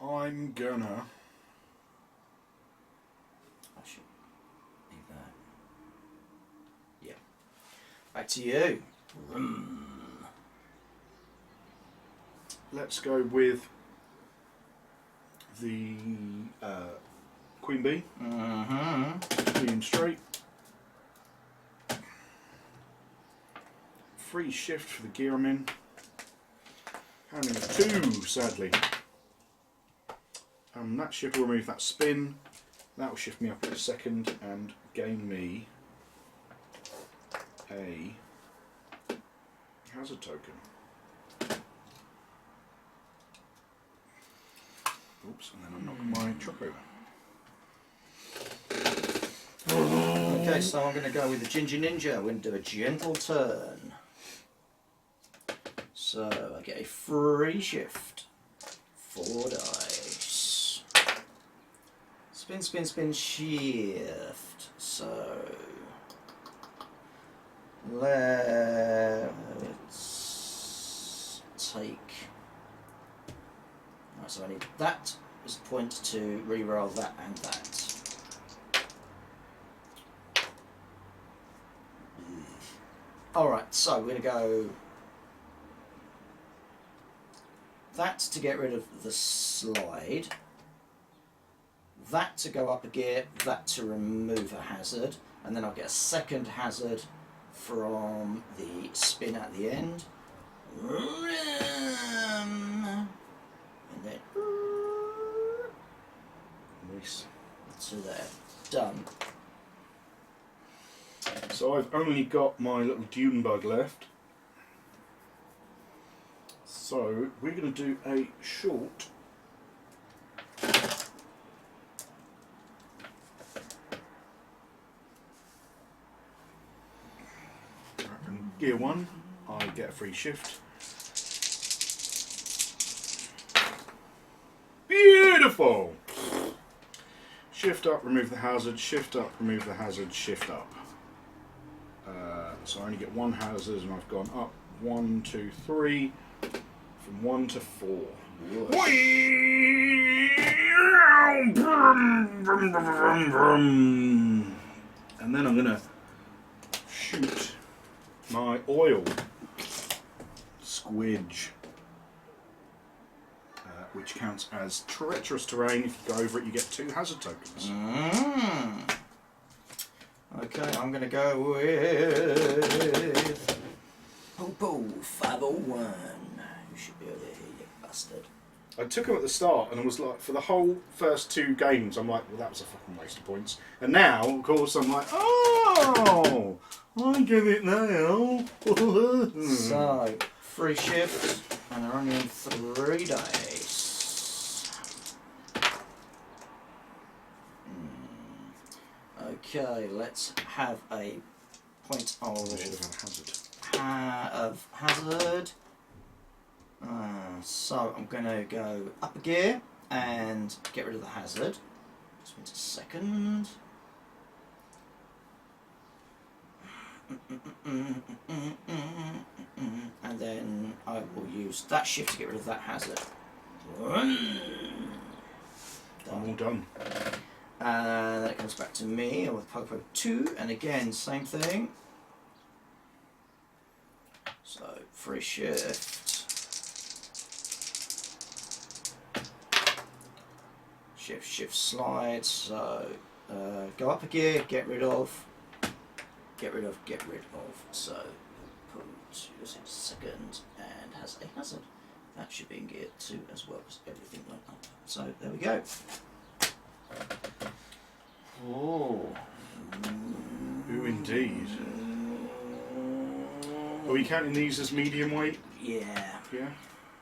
I'm gonna... I should be that. Yeah. Back to you. Let's go with the Queen Bee. Medium straight. Free shift for the gear I'm in. Handing a 2, sadly. That shift will remove that spin. That will shift me up into second and gain me a hazard token. Oops, and then I'm knocking my truck over. Okay, so I'm going to go with the Ginger Ninja. We're going to do a gentle turn. So I get a free shift. 4 dice. Spin, spin, spin, shift. So let's take. Right, so I need that as a point to re-roll that and that. Alright, so we're going to go that to get rid of the slide, that to go up a gear, that to remove a hazard, and then I'll get a second hazard from the spin at the end. And then Nice. to there. Done. So I've only got my little dune bug left. So we're going to do a short. And gear 1, I get a free shift. Beautiful! Shift up, remove the hazard, shift up, remove the hazard, shift up. So I only get 1 hazard and I've gone up 1, 2, 3, from 1 to 4. And then I'm going to shoot my oil squidge, which counts as treacherous terrain. If you go over it, you get 2 hazard tokens. Okay, I'm going to go with Popo 501. You should be able to hear you, bastard. I took him at the start and I was like, for the whole first 2 games, I'm like, well, that was a fucking waste of points. And now, of course, I'm like, oh, I get it now. So, free shift, and they're only on 3 dice. Okay, let's have a point I should have had a hazard. of hazard. So I'm going to go up a gear and get rid of the hazard. Just wait a second. And then I will use that shift to get rid of that hazard. I'm all done. And then it comes back to me with Popo 2, and again, same thing. So, free shift. Shift, shift, slide. So, go up a gear, get rid of. So, Popo 2 is in second and has a hazard. That should be in gear 2 as well, because everything went up. So, there we go. Oh. Ooh, indeed. Are we counting these as medium weight? Yeah. Yeah?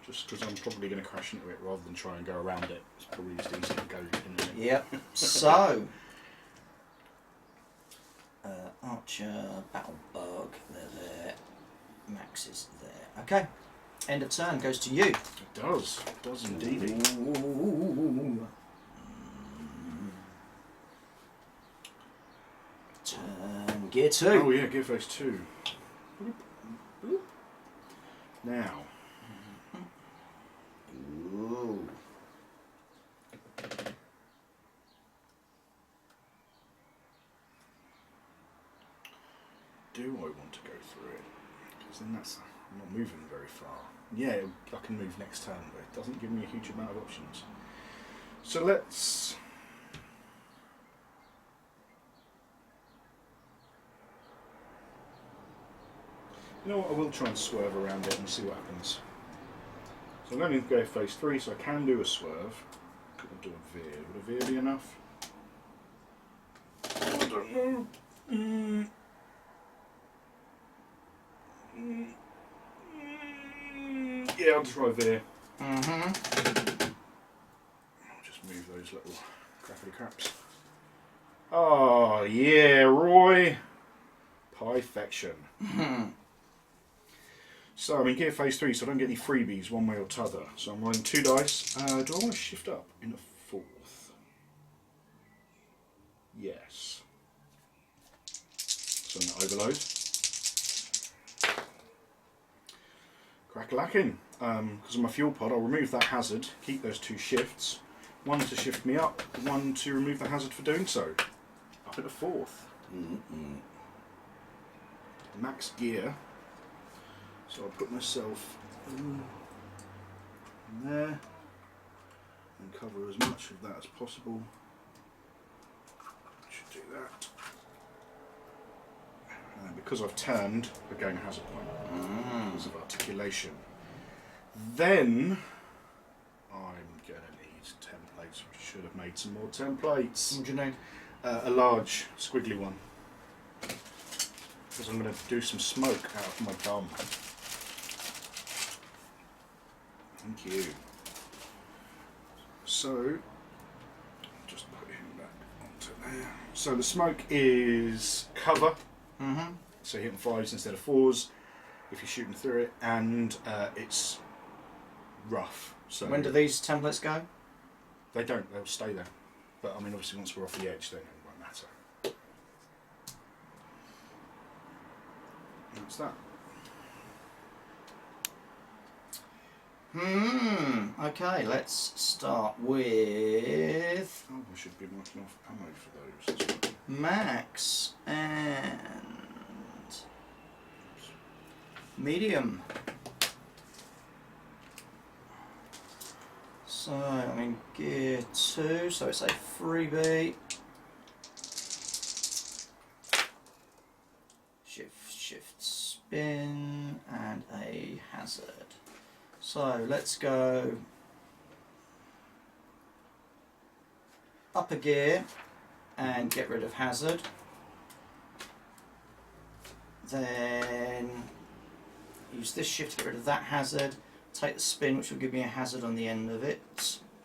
Just because I'm probably going to crash into it rather than try and go around it. It's probably just easier to go in it. Yep. So, Archer, Battle Bug, they're there. Max is there. Okay. End of turn goes to you. It does. It does indeed. Ooh. Turn gear 2. Oh yeah, gear phase 2. Now. Ooh. Do I want to go through it? Because then I'm not moving very far. Yeah, I can move next turn, but it doesn't give me a huge amount of options. So let's... You know what, I will try and swerve around it and see what happens. So I'm going to go phase 3, so I can do a swerve. Could I do a veer? Would a veer be enough? I don't know. Yeah, I'll try a veer. I'll just move those little crappity craps. Oh, yeah, Roy. Perfection. So I'm in gear phase 3, so I don't get any freebies one way or t'other. So I'm rolling 2 dice. Do I want to shift up in a 4th? Yes. So I'm going to overload. Crack-a-lackin'. Because of my fuel pod, I'll remove that hazard, keep those 2 shifts. 1 to shift me up, 1 to remove the hazard for doing so. Up at a 4th. Max gear. So I'll put myself in there and cover as much of that as possible. Should do that. And because I've turned, I gain a hazard point because of articulation. Then I'm going to need templates. I should have made some more templates. What do you need? A large squiggly one. Because I'm going to do some smoke out of my bum. Thank you. So, just put him back onto there. So the smoke is cover. So you're hitting 5s instead of 4s if you're shooting through it, and it's rough. So When do these templates go? They don't. They'll stay there. But I mean, obviously, once we're off the edge, then it won't matter. That's that. Okay, let's start with Oh, we should be marking off ammo for those as well. Max and medium. So I'm in gear 2, so it's a freebie. Shift, spin, and a hazard. So let's go up a gear and get rid of hazard. Then use this shift to get rid of that hazard. Take the spin, which will give me a hazard on the end of it.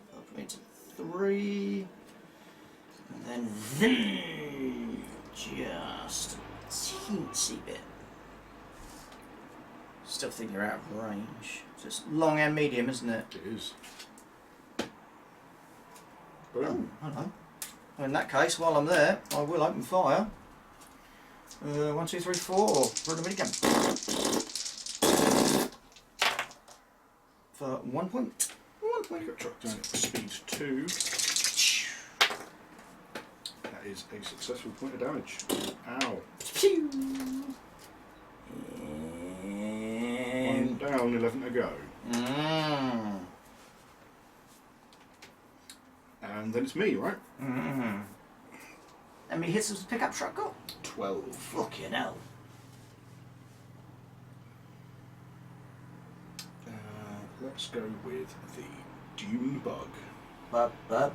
That'll put me to 3. And then just a teensy bit. Still think you're out of range. Just long and medium, isn't it? It is. Boom. Oh, hello. In that case, while I'm there, I will open fire. 1, 2, 3, 4. Run a minigun. For 1 point. 1 point. Got truck down at speed 2. That is a successful point of damage. Ow. Pew. 1 down, 11 to go. And then it's me, right? How many hits does the pickup truck got? 12. Fucking hell. Let's go with the Dune Bug.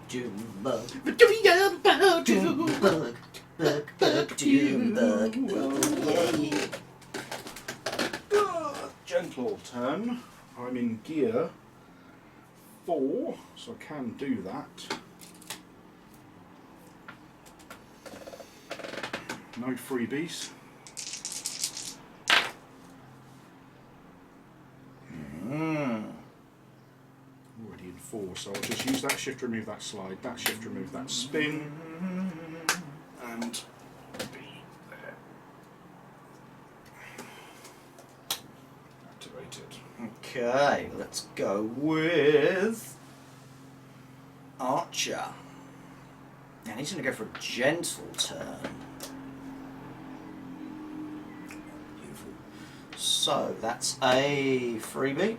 Dune bug. Dune bug. Dune bug. Yay. Gentle turn. I'm in gear 4, so I can do that. No freebies. Already in 4, so I'll just use that shift to remove that slide, that shift to remove that spin, and be there. Activated. Okay, let's go with Archer. And he's going to go for a gentle turn. Beautiful. So that's a freebie.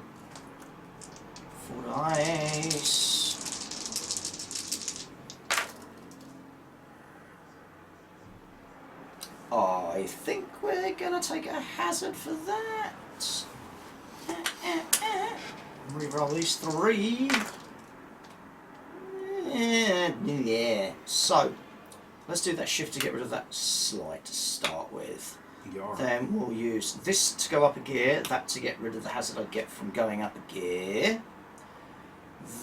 4 dice. I think we're going to take a hazard for that. Reroll these 3. Yeah. So, let's do that shift to get rid of that slide to start with. Yeah. Then we'll use this to go up a gear, that to get rid of the hazard I get from going up a gear.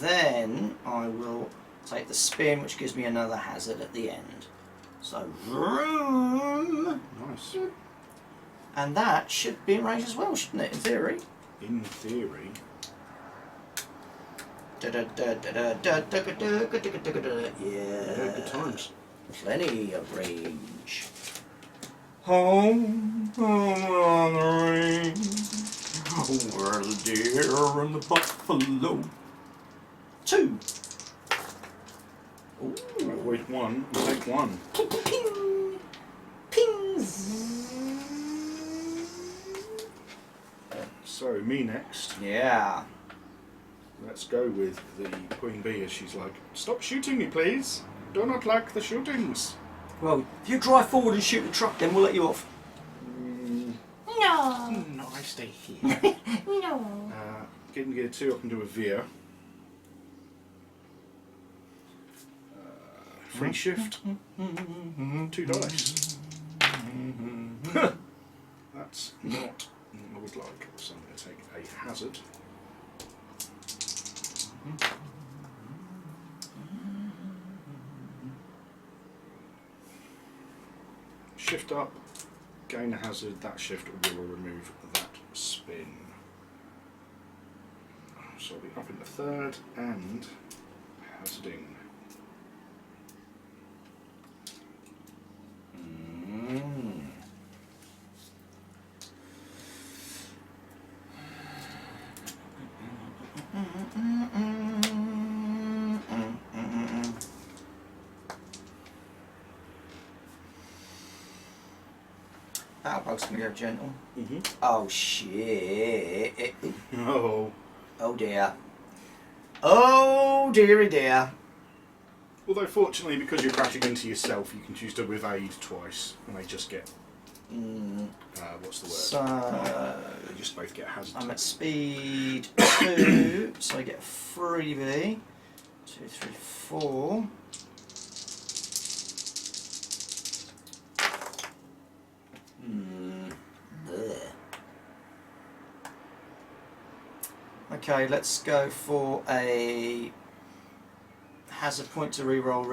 Then I will take the spin, which gives me another hazard at the end. So, vroom. Nice. And that should be in range as well, shouldn't it, in theory? In theory. Yeah. Good times. Plenty of range. Home on the range, where the deer and the buffalo. 2. Ooh. Avoid 1 and take 1. Ping, ping, ping. So, me next. Yeah. Let's go with the Queen Bee as she's like, stop shooting me, please. Do not like the shootings. Well, if you drive forward and shoot the truck, then we'll let you off. No. No, I stay here. No. Getting gear 2, I can do a veer. Free shift. 2 dice. That's not what I would like, so I'm going to take a hazard. Shift up, gain a hazard, that shift will remove that spin. So I'll be up in the 3rd and hazarding. Outbug's gonna go gentle. Mm-hmm. Oh shit. Oh. Oh dear. Oh dearie dear. Although fortunately, because you're crashing into yourself, you can choose to evade twice, and they just get. What's the word? So They just both get hazard. I'm at speed 2, so I get a freebie. 2, 3, 4. Okay, let's go for a hazard point to reroll,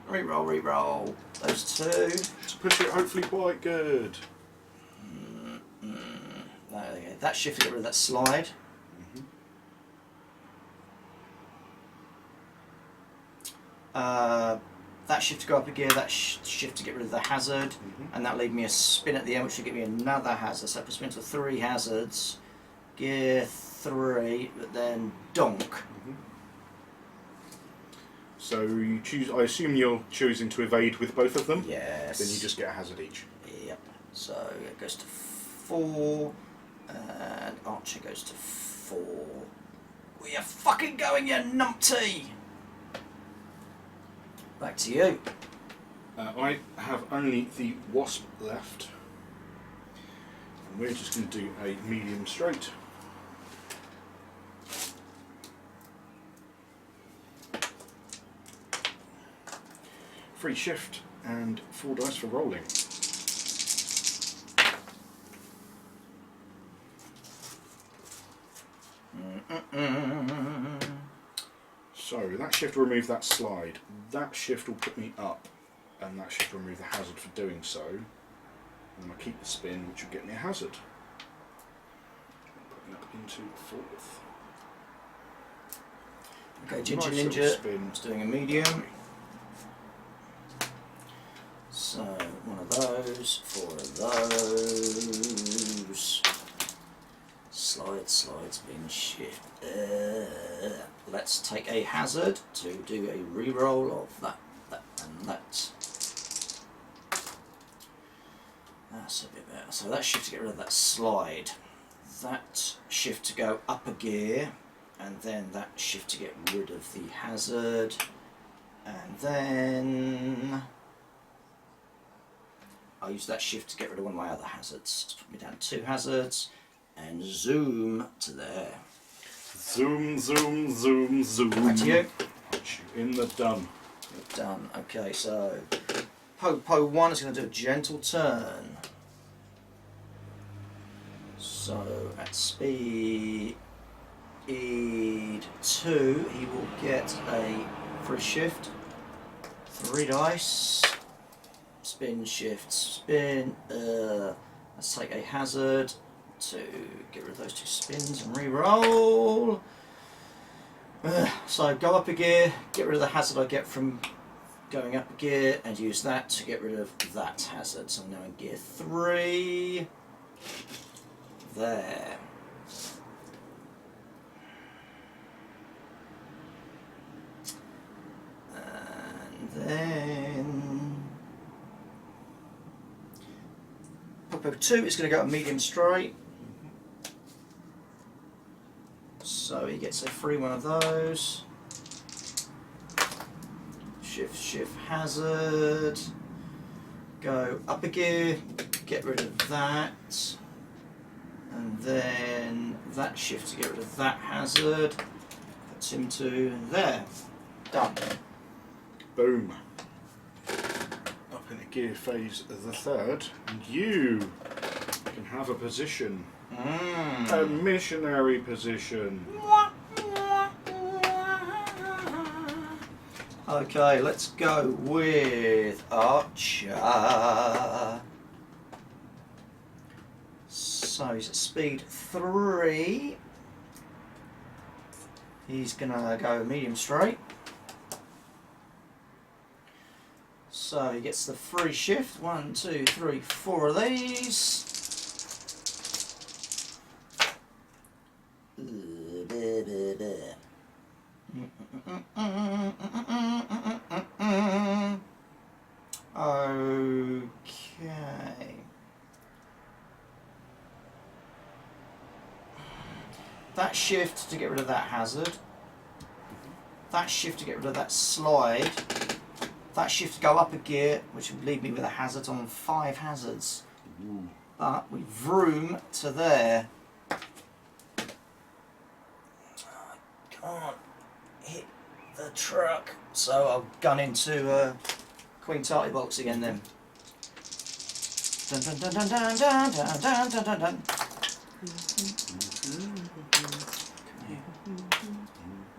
reroll. Those 2. To push it hopefully quite good. There we go. That shift to get rid of that slide. That shift to go up a gear, that shift to get rid of the hazard, and that'll leave me a spin at the end, which will give me another hazard. So I put spin to 3 hazards, gear 3, but then donk. So you choose. I assume you're choosing to evade with both of them. Yes. Then you just get a hazard each. Yep. So it goes to 4, and Archer goes to 4. Where you fucking going, you numpty? Back to you. I have only the wasp left, and we're just going to do a medium straight. Free shift and 4 dice for rolling. So that shift will remove that slide. That shift will put me up, and that shift will remove the hazard for doing so. And I'll keep the spin, which will get me a hazard. Put me up into 4th. Okay, Ginger Nice little Ninja spin. is doing a medium. So, 1 of those, 4 of those. Slides being shift. Let's take a hazard to do a reroll of that, and that. That's a bit better. So that shift to get rid of that slide. That shift to go up a gear, and then that shift to get rid of the hazard, and then I'll use that shift to get rid of one of my other hazards. Put me down 2 hazards, and zoom to there. Zoom, zoom, zoom, zoom. Back to you. Punch you in the done. Done. Okay, so Popo 1 is going to do a gentle turn. So at speed 2, he will get a free shift. 3 dice. spin, shift, spin. Let's take a hazard to get rid of those 2 spins and re-roll. So go up a gear, get rid of the hazard I get from going up a gear, and use that to get rid of that hazard. So I'm now in gear 3. There. And then Popo 2 is going to go medium straight. So he gets a free one of those. Shift, shift, hazard. Go up a gear, get rid of that. And then that shift to get rid of that hazard. Puts him to there. Done. Boom. Up in a gear phase of the 3rd, and you can have a position. A missionary position. Okay, let's go with Archer. So he's at speed 3. He's gonna go medium straight. So he gets the free shift. 1, 2, 3, 4 of these. Okay. That shift to get rid of that hazard. That shift to get rid of that slide. That shift to go up a gear, which would leave me with a hazard on 5 hazards. Ooh. But we vroom to there. I can't hit the truck, so I'll gun into Queen Tarty box again then. Dun dun dun dun dun dun dun dun dun dun dun.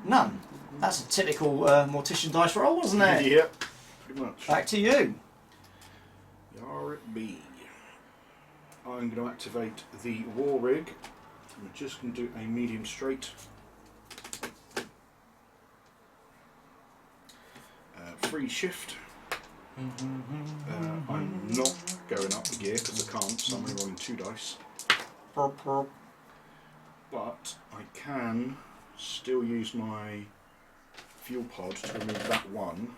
None. That's a typical Mortician dice roll, wasn't it? Yep, pretty much. Back to you. Yar it be. I'm going to activate the war rig. I'm just going to do a medium straight. Free shift. I'm not going up the gear because I can't, so I'm only rolling 2 dice. But I can still use my fuel pod to remove that one.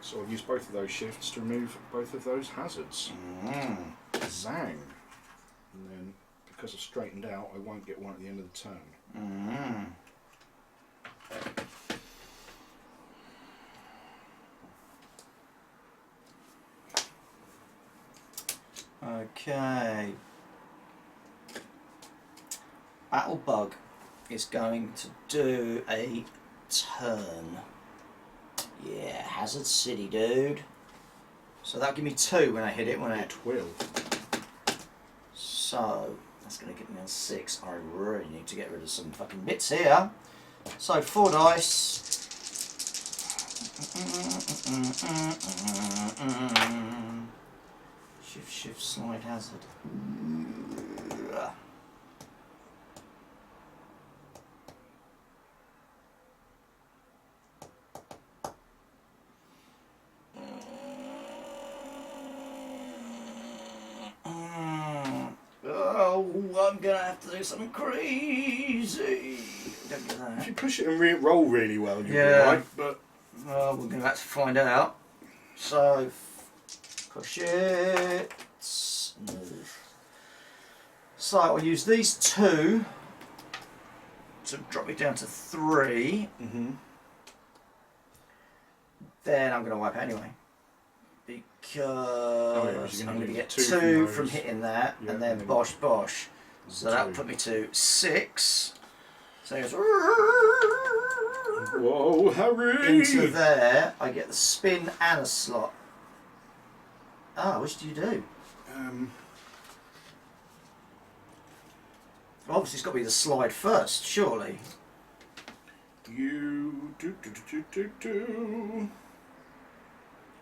So I'll use both of those shifts to remove both of those hazards. Zang! And then, because I've straightened out, I won't get one at the end of the turn. Okay. Battlebug is going to do a turn. Yeah, Hazard City, dude. So that'll give me 2 when I hit it, won't it? It will. So that's going to get me on 6. I really need to get rid of some fucking bits here. So 4 dice. Shift, shift, slide, hazard. Oh, I'm gonna have to do something crazy. Don't do that. If you push it and roll really well, you'll be Yeah. alright, but Well, we're going to have to find out. So, push it. Move. So, I'll use these 2 to drop me down to 3. Then I'm going to wipe anyway. Because I'm going to get 2 from hitting that, Yeah, and then and then bosh bosh. So that'll 2. put me to 6. So it goes Whoa, hurry! into there. I get the spin and a slot. Ah, which do you do? Obviously, it's got to be the slide first, surely. You do.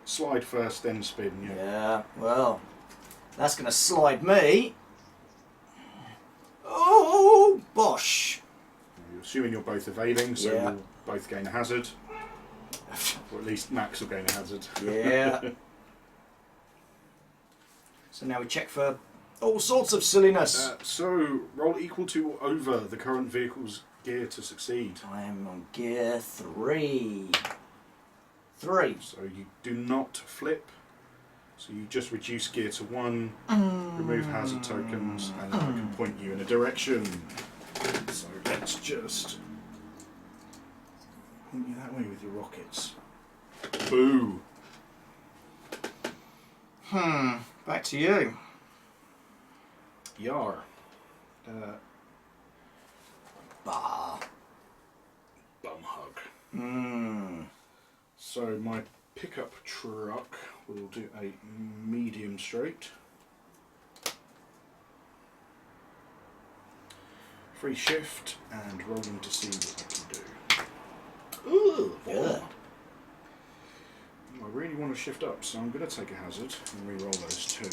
slide first, then spin. Yeah. Yeah, well, that's going to slide me. Oh, bosh. Assuming you're both evading, so Yeah. we'll both gain a hazard. Or at least Max will gain a hazard. Yeah. So now we check for all sorts of silliness. So, roll equal to or over the current vehicle's gear to succeed. I am on gear 3. 3. So you do not flip. So you just reduce gear to 1, remove hazard tokens, and I can point you in a direction. So let's just point you that way with your rockets. Boo! Back to you. Yar. Bah. Bum hug. So my pickup truck will do a medium straight. Free shift and rolling to see what I can do. Ooh, Good. I really want to shift up, so I'm going to take a hazard and re-roll those 2.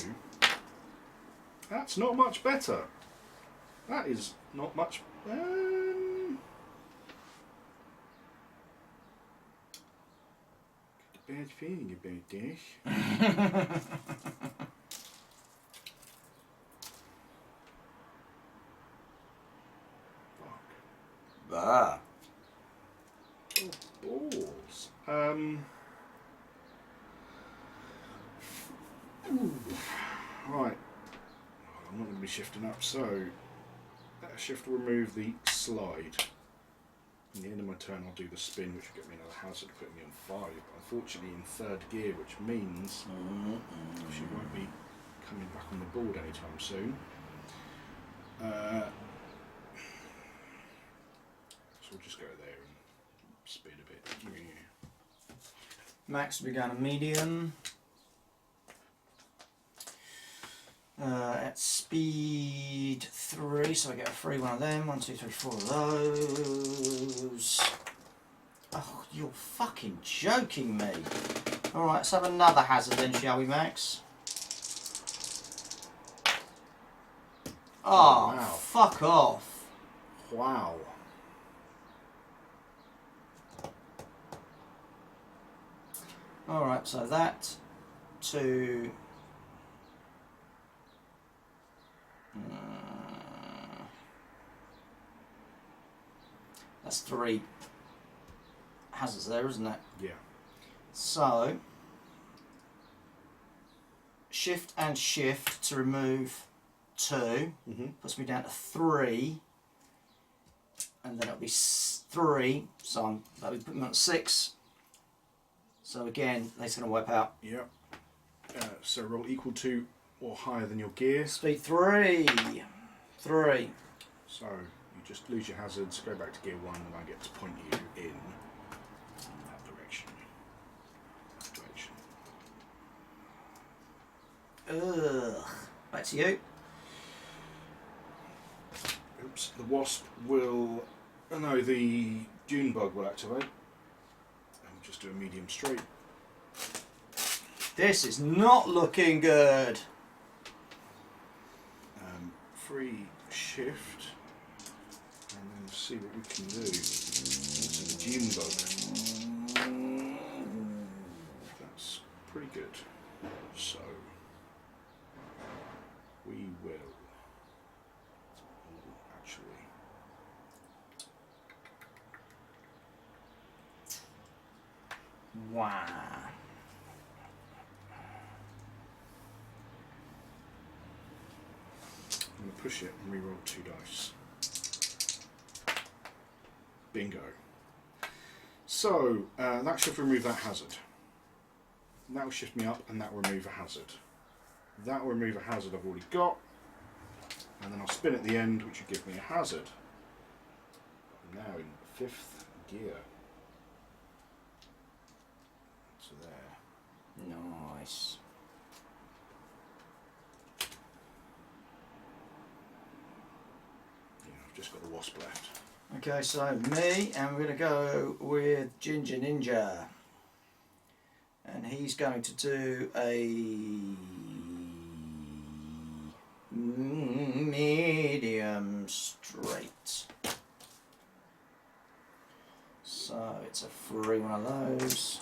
That's not much better. That is not much. Got a bad feeling about this. Fuck. Bah. Oh, balls. Right. I'm not going to be shifting up, so that shift will remove the slide. At the end of my turn, I'll do the spin, which will get me another hazard, put me on 5. Unfortunately, in 3rd gear, which means she won't be coming back on the board anytime soon. So we'll just go there and spin a bit. Max will be going to medium. At speed 3, so I get a free one of them. 1, 2, 3, 4 of those. Oh, you're fucking joking me. Alright, let's have another hazard then, shall we, Max? Oh, wow. fuck off. Wow. Alright, so that to... that's 3 hazards there, isn't it? Yeah. So, shift and shift to remove 2, puts me down to 3, and then it'll be 3, so that'll be putting me on 6. So again, that's going to wipe out. Yep. So roll equal to or higher than your gear. Speed 3. 3. So you just lose your hazards, go back to gear 1, and I get to point you in that direction. Ugh. Back to you. Oops. The wasp will. Oh no, the dune bug will activate. And we'll just do a medium straight. This is not looking good. Free shift, and then see what we can do. It's a dune bug. That's pretty good. So we will actually. Wow. I'm going to push it and re-roll 2 dice. Bingo. So that should remove that hazard. That will shift me up, and that will remove a hazard. That will remove a hazard I've already got, and then I'll spin at the end, which will give me a hazard. I'm now in 5th gear. So there. Nice. I've just got the wasp left. Okay, so me, and we're going to go with Ginger Ninja. and he's going to do a medium straight. So it's a free one of those.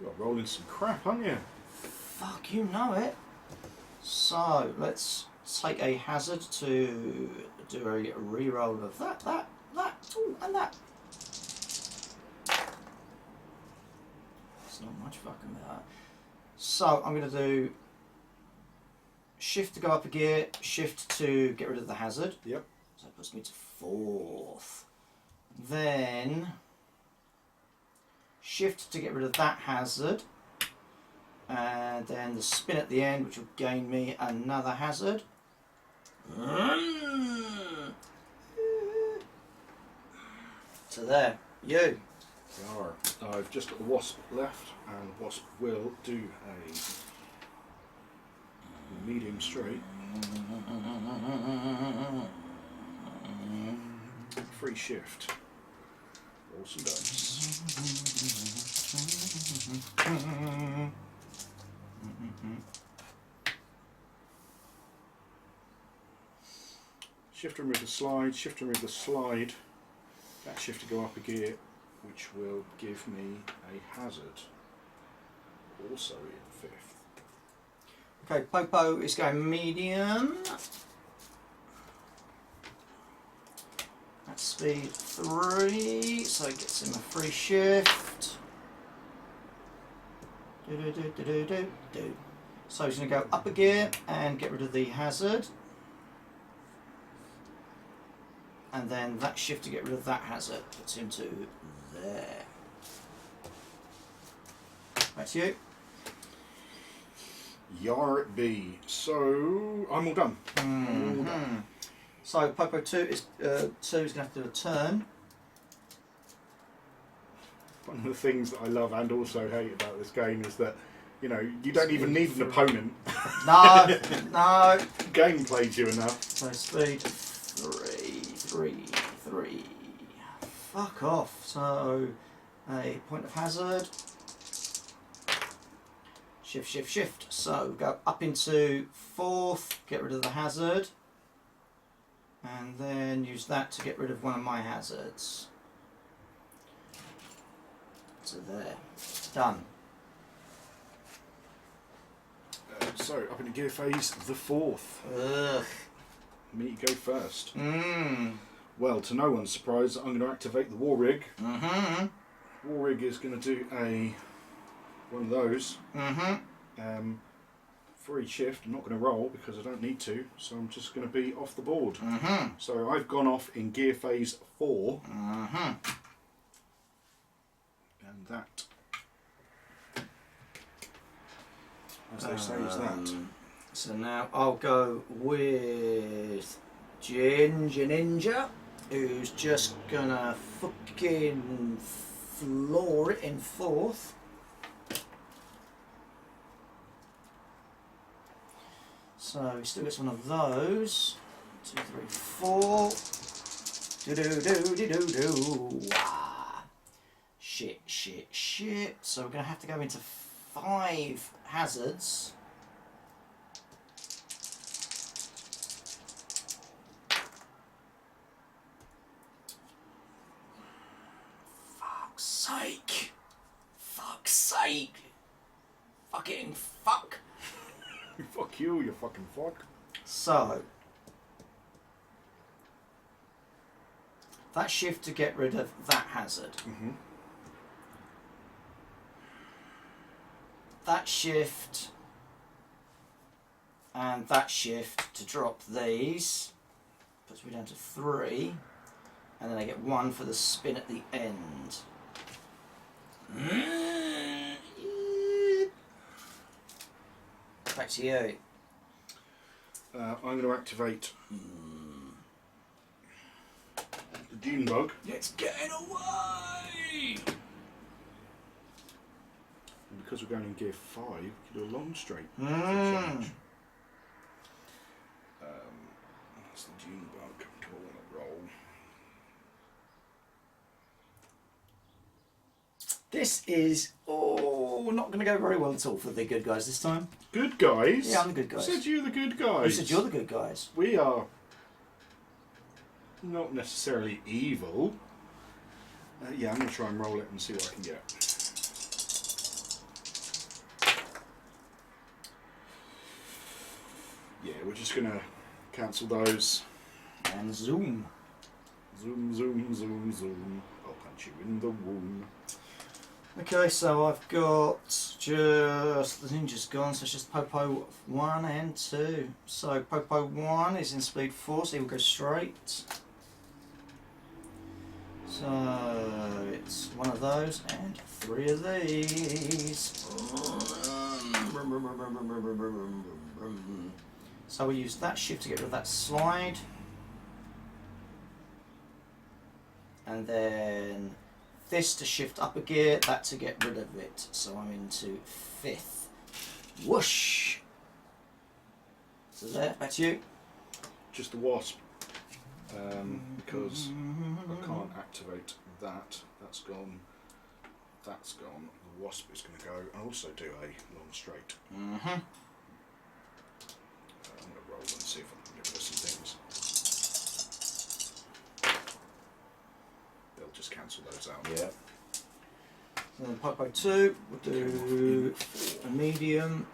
You're rolling some crap, aren't you? Fuck, you know it. So let's take a hazard to do a re-roll of that, ooh, and that. It's not much fucking with that. So I'm going to do shift to go up a gear, shift to get rid of the hazard. Yep. So that puts me to 4th. Then shift to get rid of that hazard. And then the spin at the end, which will gain me another hazard. So there, you. Yar. I've just got the wasp left, and wasp will do a medium straight. Free shift. Roll some dice. Shift to remove the slide, shift to remove the slide. That shift to go up a gear, which will give me a hazard. Also in 5th. Okay, Popo is going medium. That's speed 3, so it gets him a free shift. Do. So he's going to go up a gear and get rid of the hazard. And then that shift to get rid of that hazard puts him to there. Back to you. Yar it be. So I'm all done. I'm all done. So Popo 2 is going to have to do a turn. One of the things that I love and also hate about this game is that, you know, you don't even need an opponent. No. Game played you enough. So speed 3. Fuck off. So a point of hazard. Shift. So go up into 4th, get rid of the hazard. And then use that to get rid of one of my hazards. So there. Done. So up in the gear phase, the 4th. Ugh. Me go first. Well, to no one's surprise, I'm going to activate the war rig. War rig is going to do one of those. Free shift. I'm not going to roll because I don't need to, so I'm just going to be off the board. So I've gone off in gear phase 4. And that, as they say, is that. So now I'll go with Ginger Ninja, who's just gonna fucking floor it in 4th. So he still gets one of those. 2, 3, 4. Do. Ah. Shit. So we're gonna have to go into 5 hazards. Fuck's sake. Fucking fuck. Fuck you, you fucking fuck. So that shift to get rid of that hazard. That shift and that shift to drop these puts me down to 3, and then I get 1 for the spin at the end. Back to you. I'm going to activate the Dune Bug. It's getting away! And because we're going in gear 5, we can do a long straight. That's the Dune Bug. Do I want to roll? This is not going to go very well at all for the good guys this time. Good guys? Yeah, I'm the good guys. Who said you're the good guys? Who said you're the good guys? We are not necessarily evil. Yeah, I'm going to try and roll it and see what I can get. Yeah, we're just going to cancel those. And zoom. Zoom, zoom, zoom, zoom. I'll punch you in the womb. Okay, so I've got just... the ninja's gone, so it's just Popo 1 and 2. So Popo 1 is in speed 4, so he will go straight. So it's one of those and 3 of these. So we use that shift to get rid of that slide. And then this to shift up a gear, that to get rid of it. So I'm into 5th. Whoosh! So there, back to you. Just a wasp. Because I can't activate that. That's gone. That's gone. The wasp is going to go and also do a long straight. I'm going to roll and see if I can get rid of some things. They'll just cancel those out. Yeah. So then Popo 2, we'll do a medium.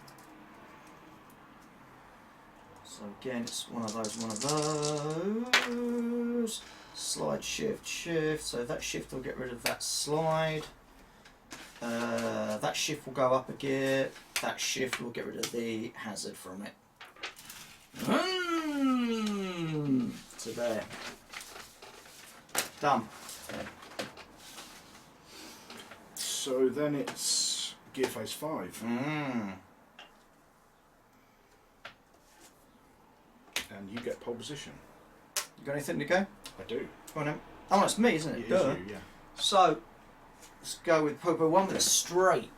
So again, it's one of those. Slide, shift, shift. So that shift will get rid of that slide. That shift will go up a gear. That shift will get rid of the hazard from it. So there. Done. So then it's gear phase 5. And you get pole position. You got anything to go? I do. Go on then. Oh, it's me, isn't it? It Duh. is you, yeah. So, let's go with Popo 1 with a straight.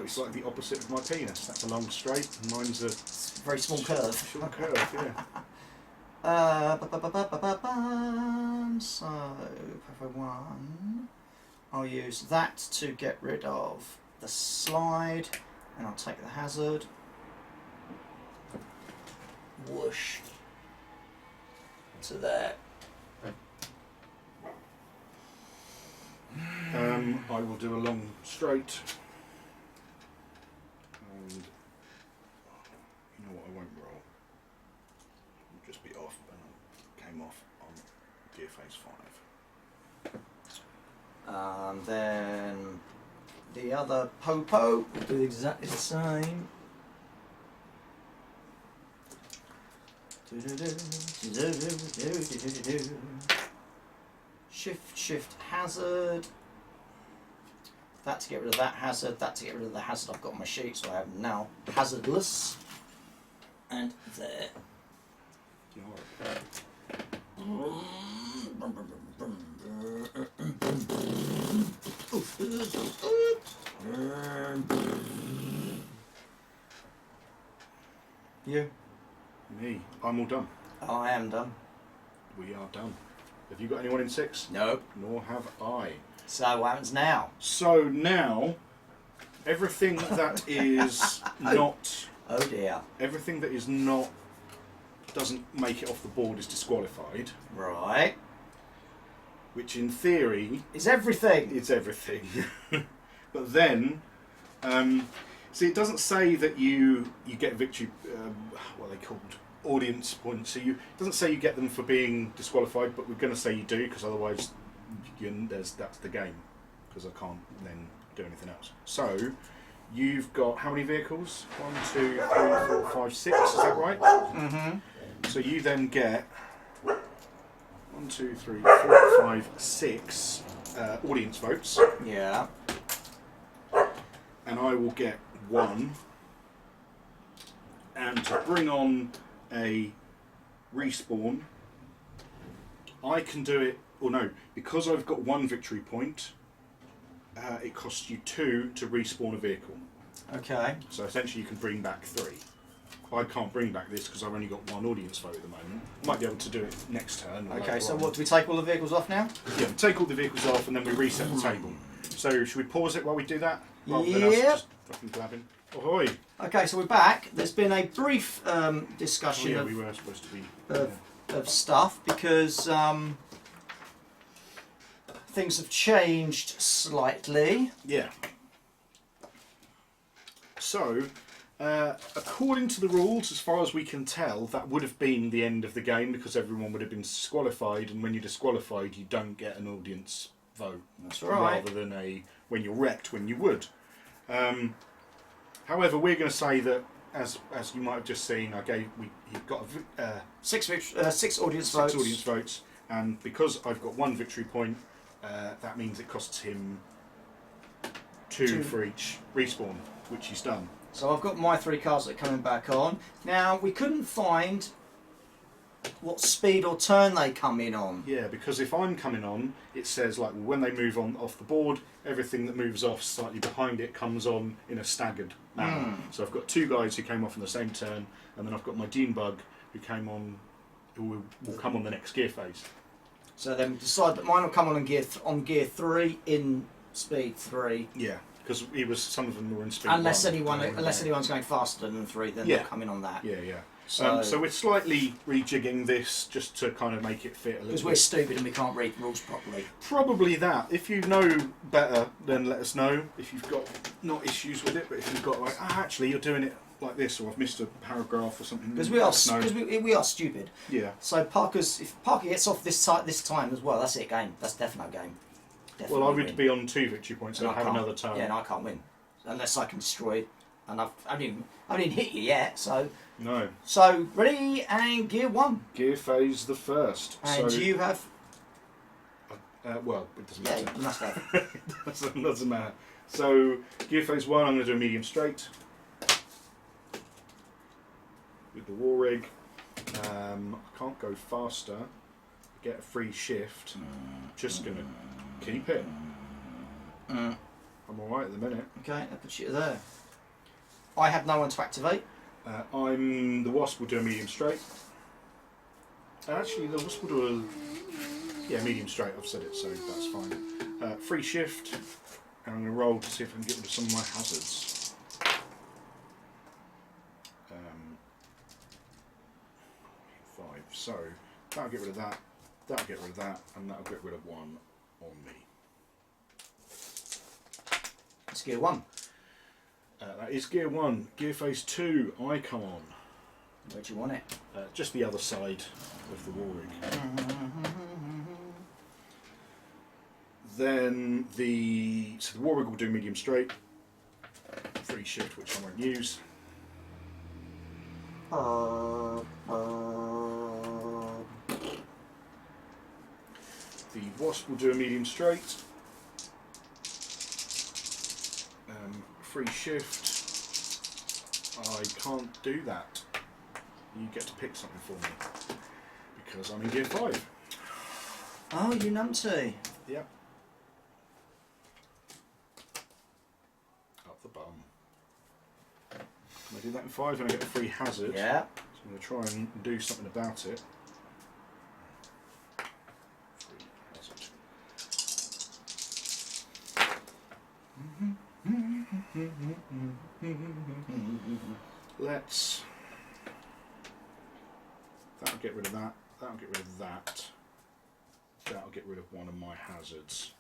It's like the opposite of my penis. That's a long straight, and mine's a It's a very small curve. short curve, yeah. So, Popo 1. I'll use that to get rid of the slide, and I'll take the hazard. Whoosh. To there. I will do a long straight. And you know what, I won't roll. It'll just be off, and I came off on gear phase 5. Then the other Popo will do exactly the same. Shift, shift, hazard. That to get rid of that hazard, that to get rid of the hazard I've got on my sheet, so I am now hazardless. And there. You? Me. I'm all done. I am done. We are done. Have you got anyone in 6? No. Nor have I. So what happens now? So now, everything that is not... Oh dear. Everything that is not... doesn't make it off the board is disqualified. Right. Which in theory... Is everything. It's everything. But then... see, it doesn't say that you get victory... what are they called? Audience points. So it doesn't say you get them for being disqualified, but we're going to say you do, because otherwise that's the game, because I can't then do anything else. So you've got how many vehicles? 1, 2, 3, 4, 5, 6. Is that right? Mm-hmm. So you then get 1, 2, 3, 4, 5, 6 audience votes, Yeah. and I will get 1. And to bring on a respawn, I can do it, or no, because I've got 1 victory point, it costs you 2 to respawn a vehicle. Okay. So essentially you can bring back 3. I can't bring back this because I've only got one audience vote at the moment. Might be able to do it next turn. Or Okay, later so on. what, do we take all the vehicles off now? Yeah, we take all the vehicles off and then we reset the table. So should we pause it while we do that? Rather than us Yep. just fucking blabbing. Ahoy! Okay, so we're back. There's been a brief discussion we were supposed to be. of stuff because things have changed slightly. Yeah. So, according to the rules, as far as we can tell, that would have been the end of the game because everyone would have been disqualified, and when you're disqualified, you don't get an audience vote. That's right. Rather than when you're wrecked, when you would. However, we're going to say that, as you might have just seen, you've got Six audience six votes. audience votes, and because I've got one victory point, that means it costs him two for each respawn, which he's done. So I've got my 3 cars that are coming back on. Now, we couldn't find what speed or turn they come in on. Yeah, because if I'm coming on, it says like when they move on off the board, everything that moves off slightly behind it comes on in a staggered manner. So I've got 2 guys who came off in the same turn, and then I've got my Dune Bug who came on, who will come on the next gear phase. So then we decide that mine will come on gear 3 in speed 3. Yeah, because some of them were in speed. Unless 1. anyone's going faster than 3, then they'll come in on that. Yeah, yeah. So we're slightly rejigging this just to kind of make it fit a little bit. because we're stupid and we can't read rules properly. Probably that. If you know better, then let us know. If you've got not issues with it, but if you've got like, actually you're doing it like this, or I've missed a paragraph or something. Because we are stupid. Yeah. So if Parker gets off this time as well, that's it. Game. That's definite game. Definitely Well, I would win. be on 2 victory points, And so I'd have can't- another turn. Yeah, and I can't win unless I can destroy it. And I didn't hit you yet. No. So ready and gear 1. Gear phase the first. And so, you have. well, it doesn't Yeah, matter. you must have. doesn't matter. So gear phase 1, I'm going to do a medium straight with the war rig. I can't go faster. Get a free shift. Just going to keep it. I'm alright at the minute. Okay, that puts you there. I have no one to activate. The Wasp will do a medium straight. Actually, the Wasp will do a medium straight. I've said it, so that's fine. Free shift, and I'm going to roll to see if I can get rid of some of my hazards. 5. So that'll get rid of that. That'll get rid of that, and that'll get rid of 1 on me. It's gear 1. That is gear 1. Gear phase 2, I come on. Where do you want it? Just the other side of the war rig. Then the war rig will do medium straight. Free shift, which I won't use. The Wasp will do a medium straight. Free shift. I can't do that. You get to pick something for me because I'm in gear 5. Oh, you numpty. Yep. Up the bum. Can I do that in 5 and I get a free hazard? Yeah. So I'm going to try and do something about it. Free hazard. Let's. That'll get rid of that. That'll get rid of that. That'll get rid of one of my hazards.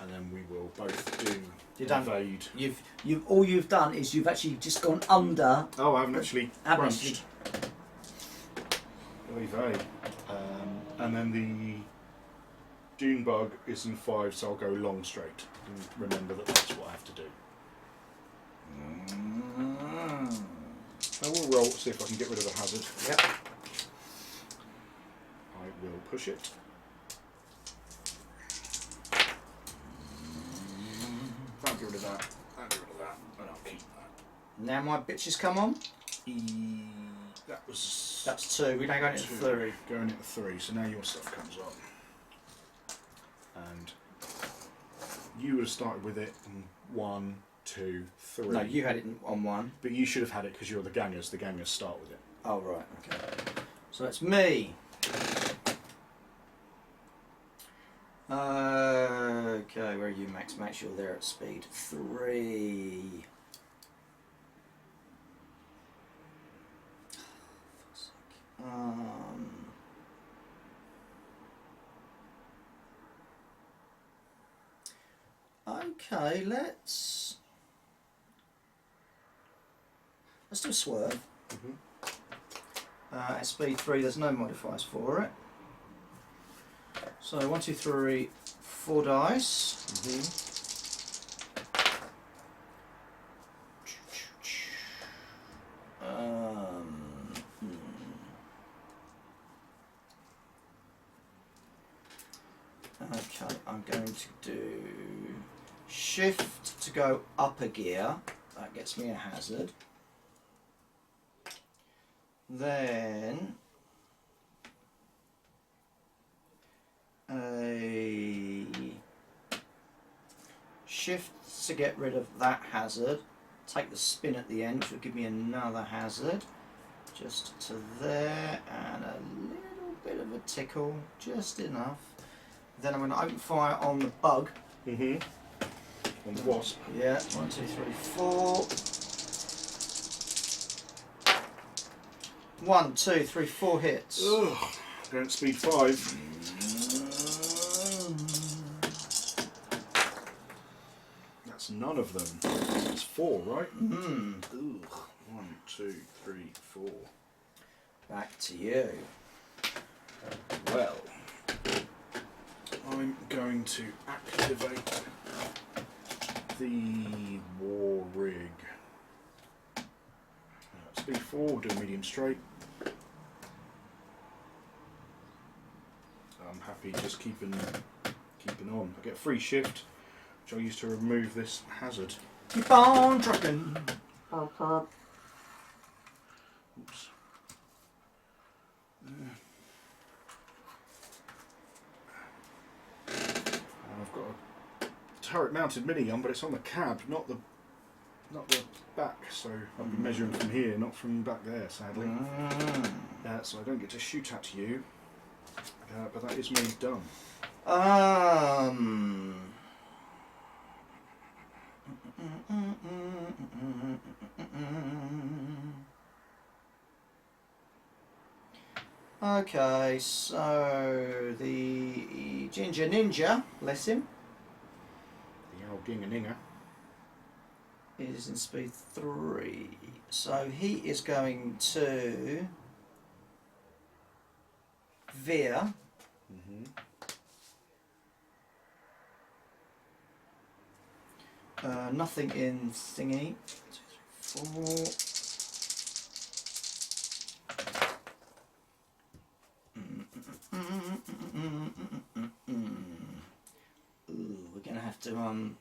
And then we will both do invade. All you've done is you've actually just gone under. Oh, I haven't actually Haven't crunched. Invade. And then the Dune Bug is in 5, so I'll go long straight. And remember that that's what I have to do. I will roll to see if I can get rid of the hazard. Yep. I will push it. That'll get rid of that. That'll get rid of that. And I'll keep that. Now my bitches come on. That's 2. We're now going into 3. Going into 3. So now your stuff comes on. And you would have started with it in 1. 2, 3. No, you had it on 1. But you should have had it because you're the gangers. The gangers start with it. Oh, right, okay. So it's me. Okay, where are you, Max? Make sure they're at speed 3. Okay, let's do a swerve. At speed 3, there's no modifiers for it. So 1, 2, 3, 4 dice. Okay, I'm going to do shift to go up a gear. That gets me a hazard. Then a shift to get rid of that hazard. Take the spin at the end, which will give me another hazard. Just to there, and a little bit of a tickle, just enough. Then I'm going to open fire on the bug. On the wasp. Yeah, 1, 2, 3, 4. 1, 2, 3, 4 hits. Ugh. Going at speed 5. That's none of them. It's 4, right? Ugh. 1, 2, 3, 4. Back to you. Well, I'm going to activate the war rig. Speed 4, we'll do a medium straight. I'm happy just keeping on. I get a free shift, which I'll use to remove this hazard. Keep on trucking. Oops. I've got a turret-mounted minigun, but it's on the cab, not the back. So I'll be measuring from here, not from back there, sadly. So I don't get to shoot at you, but that is me done. Okay, so the Ginger Ninja, bless him, The old Ginga-Ninga. is in speed 3. So he is going to veer. Nothing in thingy. 2, 3, 4. Ooh, we're gonna have to not wrong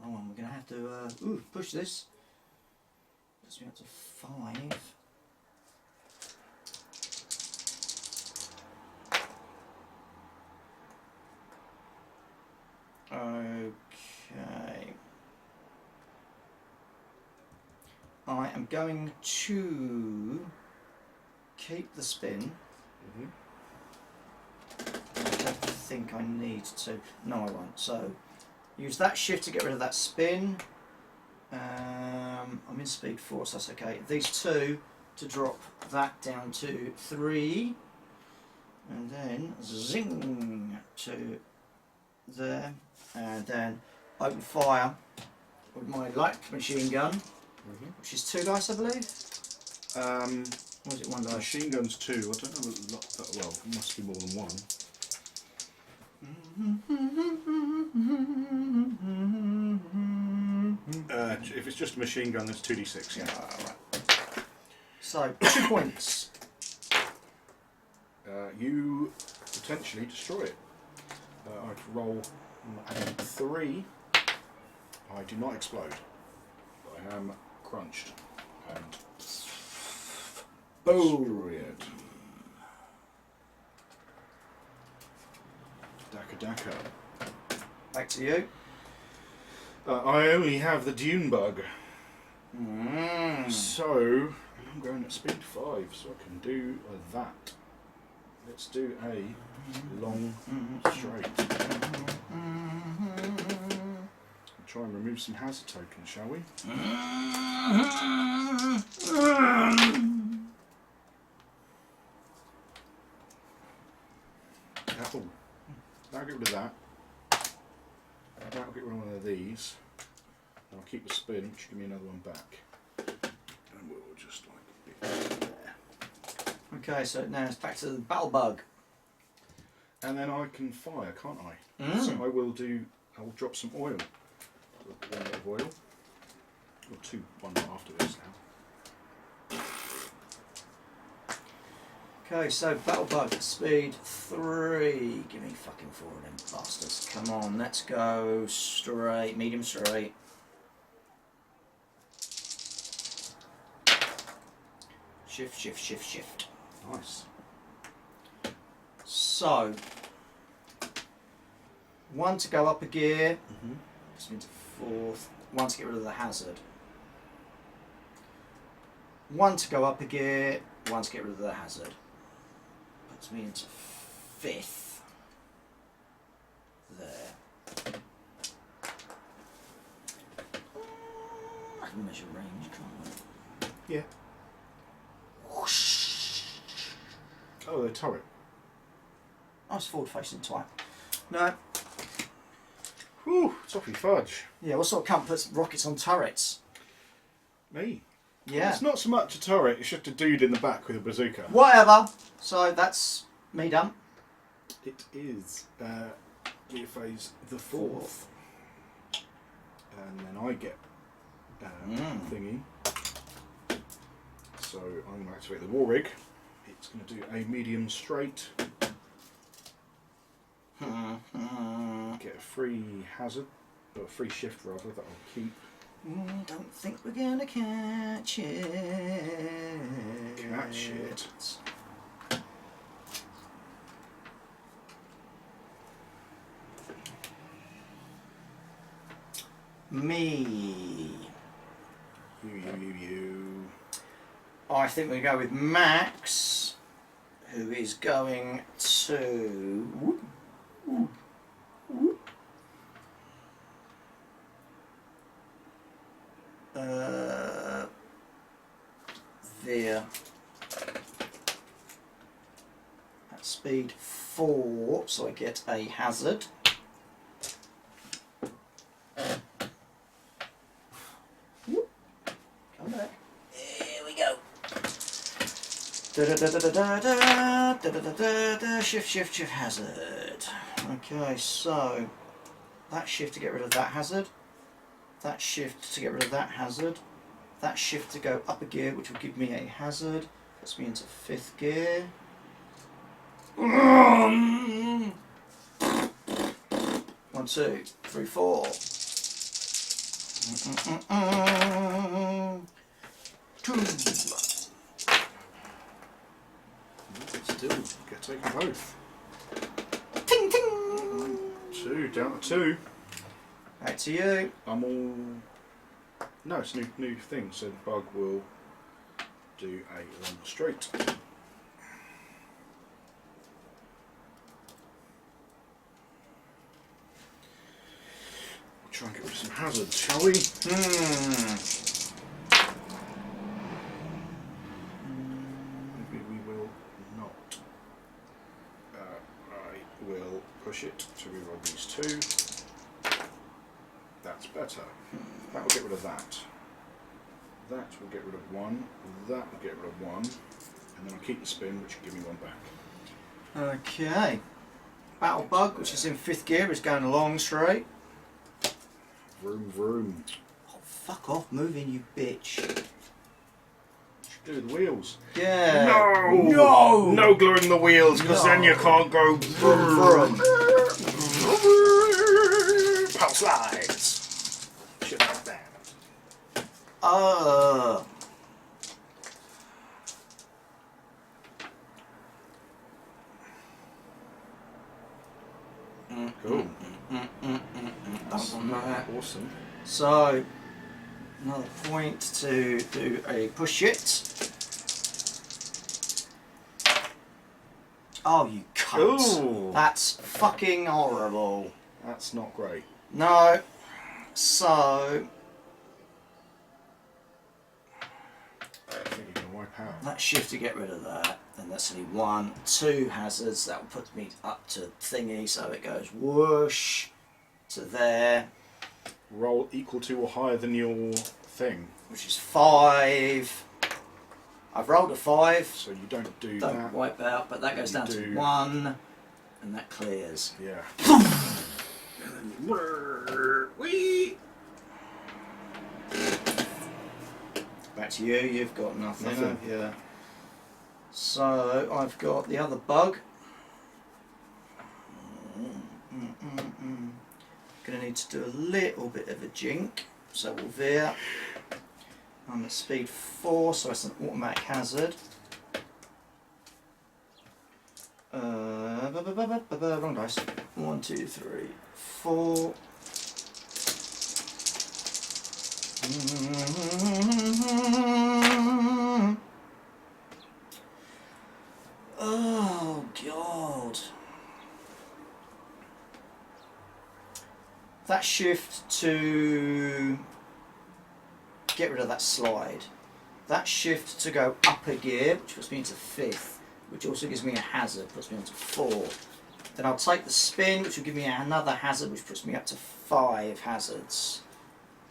one. We're gonna have to push this. Gets me up to 5. Okay. I am going to keep the spin. I don't think I need to. No, I won't. So use that shift to get rid of that spin. I'm in speed 4, so that's okay. These 2 to drop that down to 3, and then zing to there, and then open fire with my light machine gun, which is 2 dice, I believe. Or is it 1 dice? Machine gun's 2. I don't know a lot that well. It must be more than 1. If it's just a machine gun, that's 2d6. Yeah. Right. So 2 points. You potentially destroy it. I have to roll a 3. I do not explode. I am crunched and destroyed. Daka Daka. Back to you. I only have the dune bug. Mm. So, I'm going at speed 5, so I can do that. Let's do a long straight. Try and remove some hazard tokens, shall we? Oh, that'll get rid of that. That'll get rid of one of these. I'll keep the spin, which will give me another one back. And we'll just like bit there. Okay, so now it's back to the battle bug. And then I can fire, can't I? Mm. So I will drop some oil. So 1 bit of oil. Or 2, 1 after this now. Okay, so battle bug speed 3. Give me fucking 4 of them bastards. Come on, let's go straight, medium straight. Shift, shift, shift, shift. Nice. So, 1 to go up a gear. Puts me into 4th. 1 to get rid of the hazard. 1 to go up a gear. 1 to get rid of the hazard. Puts me into 5th. There. I can measure range, can't I? Yeah. Whoosh. Oh, the turret. Nice forward facing twat. No. Whew, toffee fudge. Yeah, what sort of cunt puts rockets on turrets? Me. Yeah. It's not so much a turret, it's just a dude in the back with a bazooka. Whatever. So that's me done. It is gear phase the 4th. And then I get thingy. So I'm going to activate the war rig. It's going to do a medium straight. Get a free hazard, or a free shift rather, that I'll keep. Don't think we're gonna catch it. Catch it. Me. You. I think we go with Max, who is going to. There. At speed 4, so I get a hazard. Come back. Here we go. Shift, shift, shift, hazard. Okay, so that shift to get rid of that hazard. That shift to get rid of that hazard. That shift to go up a gear, which will give me a hazard. Puts me into 5th gear. 1, 2, 3, 4. 2. Still, get taken both. Ting ting. 2, down to 2. Back to you. I'm all. No, it's a new thing, so the bug will do a long straight. We'll try and get rid of some hazards, shall we? Maybe we will not. I will push it to reroll these 2. That's better. That will get rid of that. That will get rid of 1. That will get rid of 1. And then I'll keep the spin, which will give me 1 back. Okay. Battle bug, which is in 5th gear, is going along straight. Vroom vroom. Oh, fuck off moving, you bitch. Do the wheels. Yeah. No! No gluing the wheels, because then you can't go vroom vroom. Power slides. Shit like that. Cool. That's awesome. So, another point to do a push it. Oh, you cunt. Ooh. That's fucking horrible. That's not great. No. So, I think you're going to wipe out. that shift to get rid of that. And that's only 1, 2 hazards. That will put me up to thingy. So it goes whoosh to there. Roll equal to or higher than your thing. Which is 5. I've rolled a 5. So you don't do Don't that. wipe out, but that goes You down do. to 1. And that clears. Yeah. Back to you, you've got nothing. Nothing. Yeah. So I've got the other bug. Gonna need to do a little bit of a jink. So we'll veer. I'm at speed 4, so it's an automatic hazard. Wrong dice. 1, 2, 3, 4. Oh God. That shift to get rid of that slide. That shift to go up a gear, which puts me into 5th, which also gives me a hazard, puts me into 4. Then I'll take the spin, which will give me another hazard, which puts me up to 5 hazards.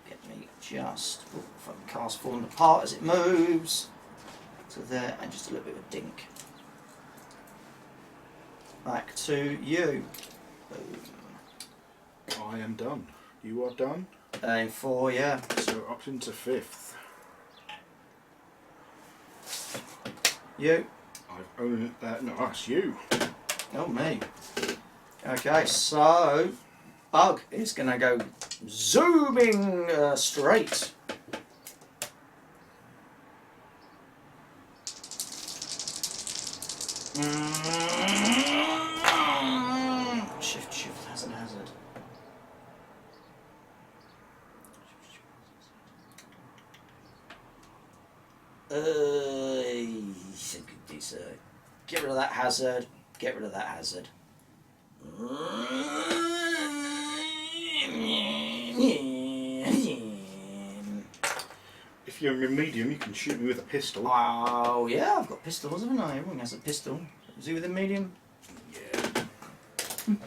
Get me just, if I can cast falling apart as it moves, to there, and just a little bit of a dink. Back to you. Boom. I am done. You are done. Aim 4, yeah. So up into 5th. You. I've only no, that's you. Oh, me. Okay, so Bug is going to go zooming straight. Shift, shift, hazard, hazard. Get rid of that hazard. Get rid of that hazard. If you're in medium, you can shoot me with a pistol. Oh yeah, I've got pistols, haven't I? Everyone has a pistol. Is he within medium? Yeah. Ting,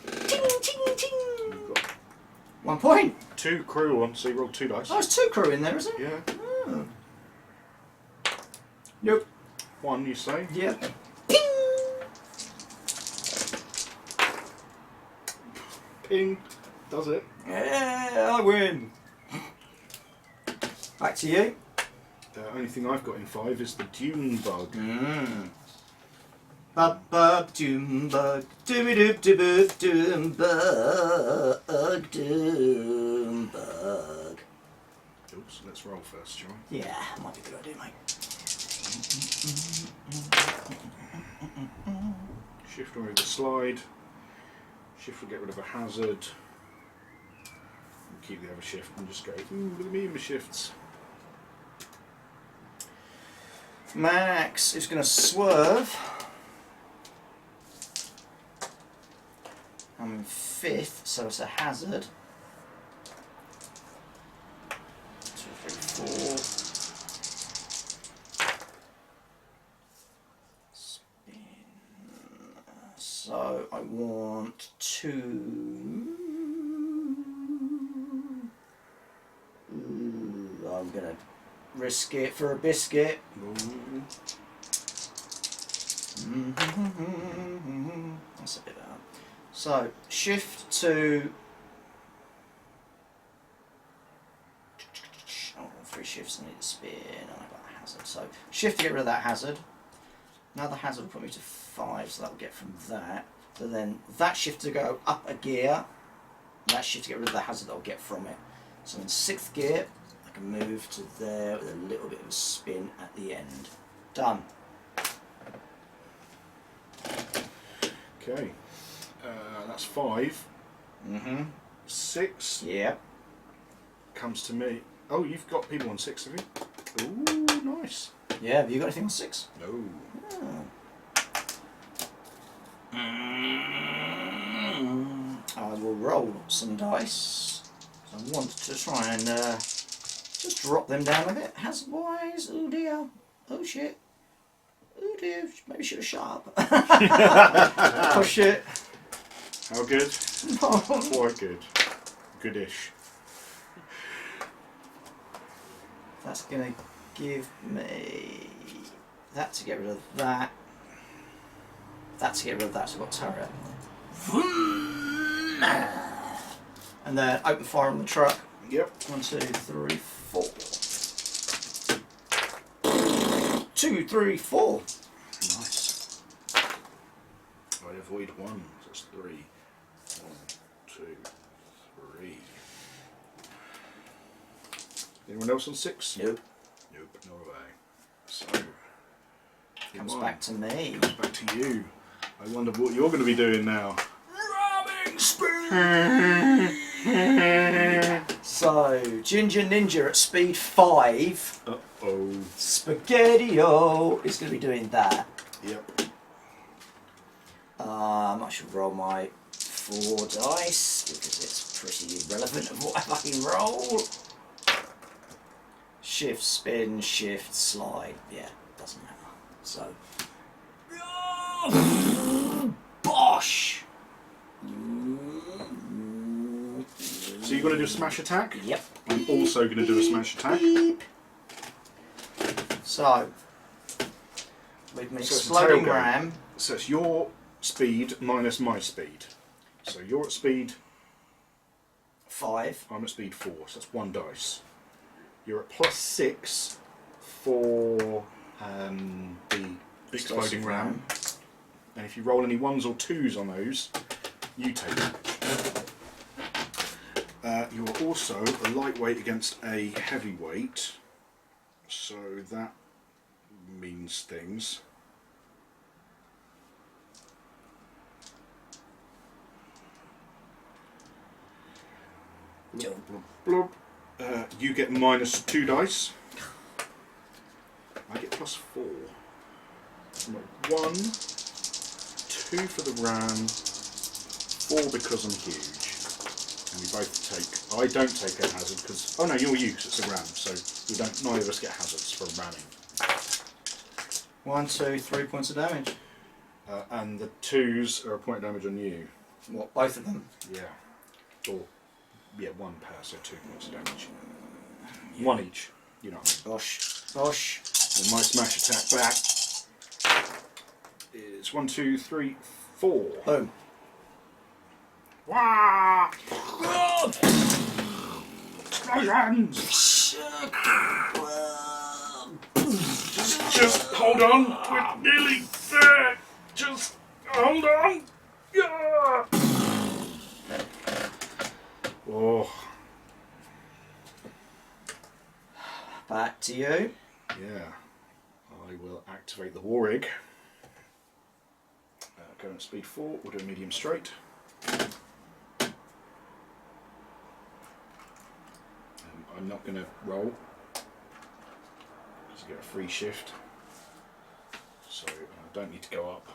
ting, ting. You've got 1 point. 2 crew on, so you roll 2 dice. Oh, there's 2 crew in there, isn't there? Yeah. Oh. Yep. 1, you say? Yep. Ping. Does it? Yeah, I win. Back to you. The only thing I've got in 5 is the dune bug. Bub bub doom bug, dooby doop doop doom bug. Oops, let's roll first, shall we? Yeah, might be a good idea, mate. Shift will move the slide. Shift will get rid of a hazard. And keep the other shift and just go, ooh, look at me and my shifts. Max is going to swerve. I'm in 5th, so it's a hazard. 2, 3, 4. Spin. So I want 2. Ooh, I'm going to risk it for a biscuit. Ooh. That's a bit better. So, shift to... Oh, 3 shifts, I need to spin, and I've got a hazard. So, shift to get rid of that hazard. Another hazard will put me to 5, so that will get from that. So then, that shift to go up a gear, and that shift to get rid of the hazard that I'll get from it. So in 6th gear, I can move to there with a little bit of a spin at the end. Done. Okay. That's 5. 6. Yep. comes to me. Oh, you've got people on 6, have you? Ooh, nice. Yeah, have you got anything on 6? No. I will roll some dice. I want to try and just drop them down a bit. Hazard-wise, oh dear, oh shit, oh dear, maybe should have shut up. Oh shit. How good? No. Quite good. Goodish. That's going to give me that to get rid of that. That to get rid of that, so I've got turret. And then open fire on the truck. Yep. 1, 2, 3, 4. 2, 3, 4. Nice. I avoid 1, so that's 3. 1, 2, 3. Anyone else on 6? Nope. Nope, nor have I. So, Comes back to me. comes back to you. I wonder what you're going to be doing now. Ramming speed! So, Ginger Ninja at speed 5. Uh-oh. Spaghetti-O is going to be doing that. Yep. I should roll my 4 dice because it's pretty irrelevant of what I fucking roll. Shift, spin, shift, slide. Yeah, doesn't matter. So, bosh! So you're going to do a smash attack? Yep. I'm also going to do a smash attack. Beep. So, with my So it's a exploding tailgate. ram, So it's your speed minus my speed. So you're at speed, 5. I'm at speed 4, so that's 1 dice. You're at +6 for the exploding ram. And if you roll any 1s or 2s on those, you take it. You're also a lightweight against a heavyweight, so that means things. Blub, blub, blub. You get -2 dice. I get +4. I'm at 1, 2 for the ram, 4 because I'm huge. And we both take. I don't take a hazard because. Oh no, you're you 'cause it's a ram, so we don't. Neither of us get hazards for ramming. 1, 2, 3 points of damage. And the 2s are a point of damage on you. What, both of them? Yeah. Or yeah, 1 per, so 2 points of damage. 1 each. You know. Bosh. Bosh. And my smash attack back is 1, 2, 3, 4. Boom. Wah! Explosions! Just hold on. We're nearly there. Just hold on. Yeah. Oh, Back to you. yeah. I will activate the war rig. Going at speed 4. We'll do a medium straight. I'm not going to roll because I get a free shift, so I don't need to go up.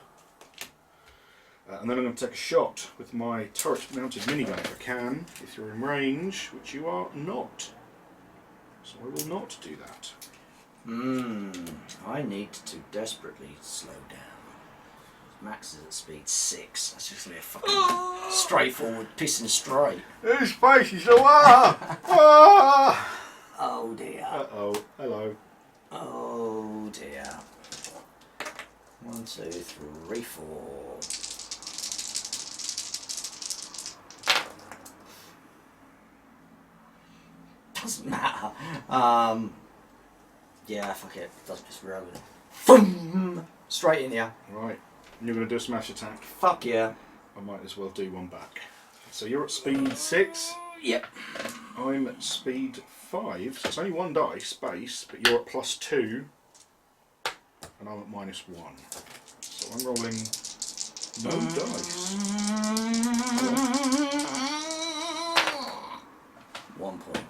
And then I'm going to take a shot with my turret-mounted minigun if I can, if you're in range, which you are not. So I will not do that. I need to desperately slow down. Max is at speed 6. That's just gonna be a fucking straightforward pissing straight. His face is so ah! Oh dear. Uh-oh, hello. Oh dear. 1, 2, 3, 4. Doesn't matter. Yeah, fuck it. Doesn't just roll it. Boom! Straight in here. Right, and you're going to do a smash attack. Fuck yeah. I might as well do one back. So you're at speed 6. Yep. I'm at speed 5, so it's only 1 dice base, but you're at +2, and I'm at -1. So I'm rolling no dice. 1 point.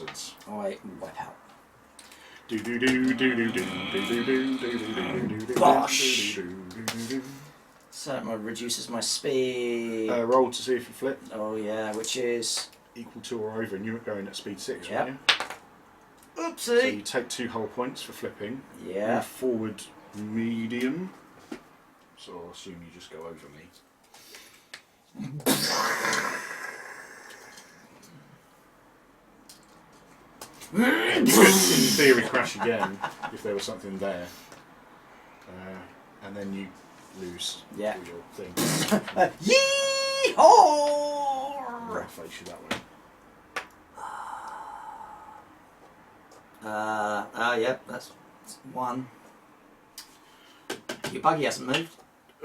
hazards. I wipe out. Bosh. So that reduces my speed. Roll to see if you flip. Oh yeah, which is Equal to or over, and you were going at speed 6, Yep. weren't you? oopsie. So you take 2 whole points for flipping. Yeah. Move forward medium. So I'll assume you just go over me. In theory, crash again if there was something there. And then you lose Yeah. all your things. Yee-haw! I'll face you that way. Yep, that's 1. Your buggy hasn't moved.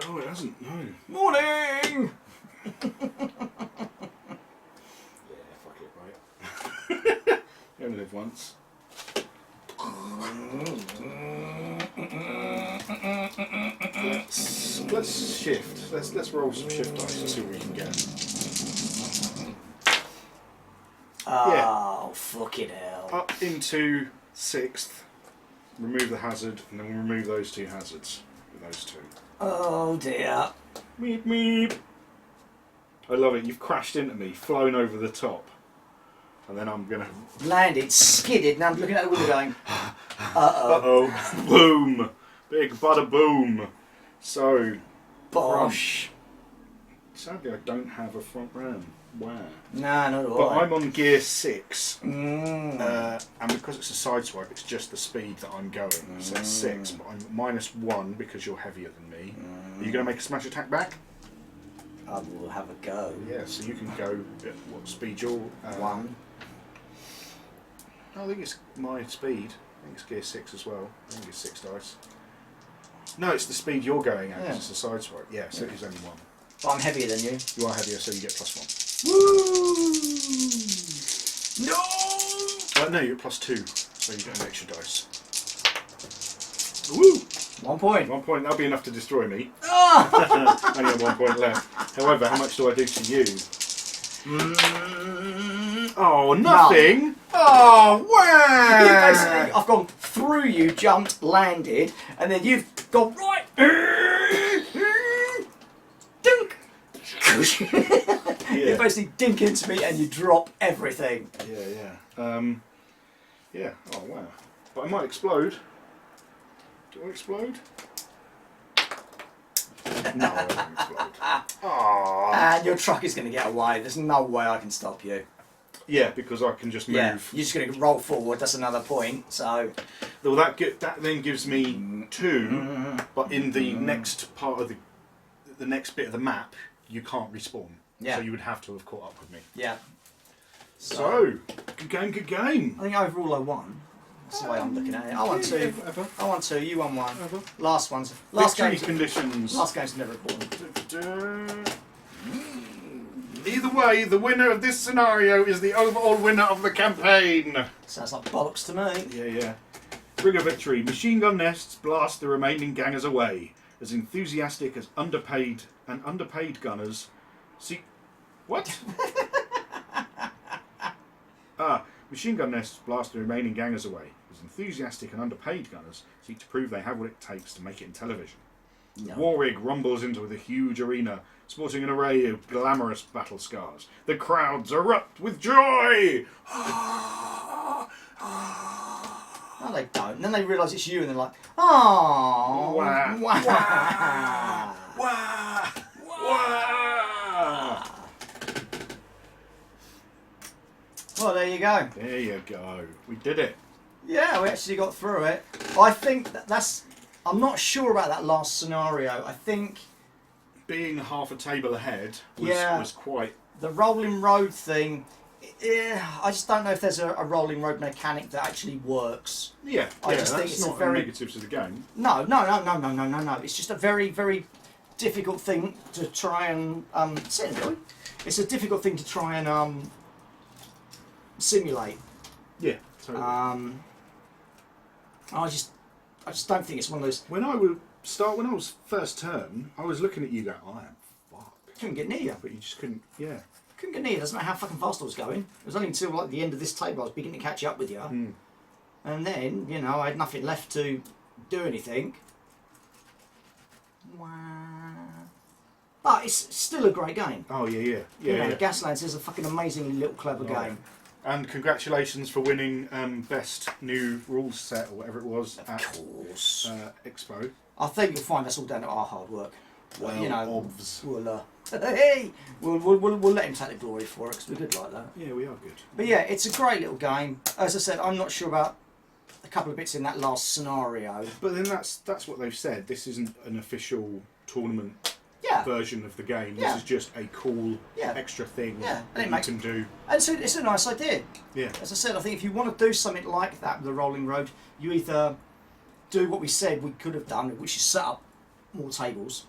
Oh, it hasn't, no. Morning! Yeah, fuck it, right? You only live once. Let's shift. Let's roll some shift dice and see what we can get. Oh, fucking hell. Up into 6th. Remove the hazard, and then we'll remove those 2 hazards with those 2. Oh dear. Meep meep. I love it. You've crashed into me, flown over the top, and then I'm gonna. Landed, skidded, and I'm looking at the window going, Uh-oh. Boom. Big bada boom. So, bosh. sadly I don't have a front ram. Wow. Nah, not at all. But I'm on gear 6. Mm. And because it's a sideswipe, it's just the speed that I'm going. So it's 6, but I'm -1 because you're heavier than me. Are you going to make a smash attack back? I will have a go. Yeah, so you can go at what speed you're... 1. I think it's my speed. I think it's gear 6 as well. I think it's 6 dice. No, it's the speed you're going at, 'cause it's a sideswipe. Yeah, so it is only 1. But I'm heavier than you. You are heavier, so you get +1. Woo! No! No, you're +2, so you get an extra dice. Woo! 1 point. 1 point, that'll be enough to destroy me. Ah! Only have 1 point left. However, how much do I do to you? Oh, nothing! Oh, wow! You basically, I've gone through you, jumped, landed, and then you've gone right. Dink! You basically dink into me and you drop everything. Yeah. Yeah. Oh, wow. But I might explode. Do I explode? No, I won't explode. Aww. And your truck is going to get away. There's no way I can stop you. Yeah, because I can just move. Yeah, you're just going to roll forward. That's another point. So, Well, that then gives me 2, but in the next part of the next bit of the map, you can't respawn. Yeah. So you would have to have caught up with me. yeah. So, good game, good game. I think overall I won. That's the way I'm looking at it. I won 2. Whatever. I won 2. You won 1. Whatever. Last Victory game's conditions. last game's never important. Either way, the winner of this scenario is the overall winner of the campaign. Sounds like bollocks to me. Yeah. Ring of victory. Machine gun nests blast the remaining gangers away. As enthusiastic as underpaid gunners seek... What? Machine gun nests blast the remaining gangers away. As enthusiastic and underpaid gunners seek to prove they have what it takes to make it in television. The war rig rumbles into the huge arena, sporting an array of glamorous battle scars. The crowds erupt with joy! No, they don't. And then they realise it's you and they're like, oh, Wah, wow. Wah! Wah! Well, there you go. There you go. We did it. Yeah, we actually got through it. I think that's... I'm not sure about that last scenario. I think Being half a table ahead Yeah. was quite... the rolling road thing, I just don't know if there's a rolling road mechanic that actually works. Yeah, I just think that's it's a not very- a negative to the game. No. It's just a very, very difficult thing to try and it's a difficult thing to try and simulate. Yeah, totally. I just don't think it's one of those. When I was first turn, I was looking at you going, I am fucked. Couldn't get near you. But you just couldn't, yeah. couldn't get near. Doesn't matter how fucking fast I was going. It was only until like the end of this table I was beginning to catch up with you. And then, you know, I had nothing left to do anything. Wow. But it's still a great game. Oh yeah. You know, Gaslands is a fucking amazingly little clever game. And congratulations for winning best new rules set or whatever it was Of at course. Expo. I think you'll find that's all down to our hard work. Well, you know, obvs. we'll let him take the glory for it because we're good like that. Yeah, we are good. But yeah, it's a great little game. As I said, I'm not sure about a couple of bits in that last scenario. But then that's what they've said. This isn't an official tournament version of the game. Yeah. This is just a cool extra thing And that it you makes can do. And so it's a nice idea. Yeah. As I said, I think if you want to do something like that with the rolling road, you either do what we said we could have done, which is set up more tables,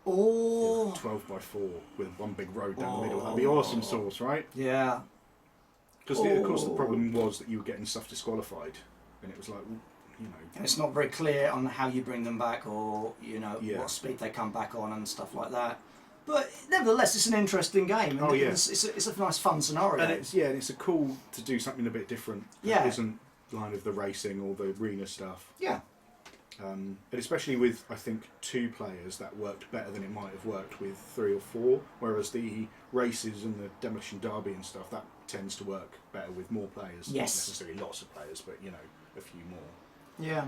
or 12 by 4 with one big road down the middle. That'd be awesome sauce, right? Yeah. Because of course the problem was that you were getting stuff disqualified, and it was like, well, you know. And it's not very clear on how you bring them back, or you know what speed they come back on and stuff like that. But nevertheless, it's an interesting game. And it's a nice, fun scenario. And it's a cool to do something a bit different. Yeah. That isn't kind of the racing or the arena stuff. Yeah. And especially with, I think, 2 players, that worked better than it might have worked with 3 or 4. Whereas the races and the demolition derby and stuff, that tends to work better with more players. Yes. Not necessarily lots of players, but you know, a few more. Yeah.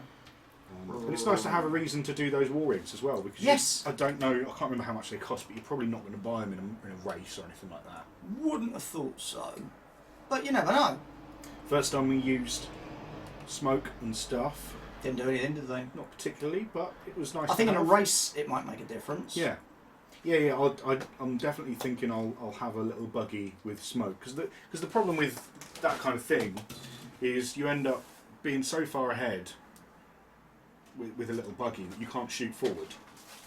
But it's nice to have a reason to do those war rigs as well, because I don't know, I can't remember how much they cost, but you're probably not going to buy them in a race or anything like that. Wouldn't have thought so, but you never know. First time we used smoke and stuff. Didn't do anything, did they? Not particularly, but it was nice. I think in a race it might make a difference. Yeah. I'm definitely thinking I'll have a little buggy with smoke, because the problem with that kind of thing is you end up being so far ahead with a little buggy that you can't shoot forward,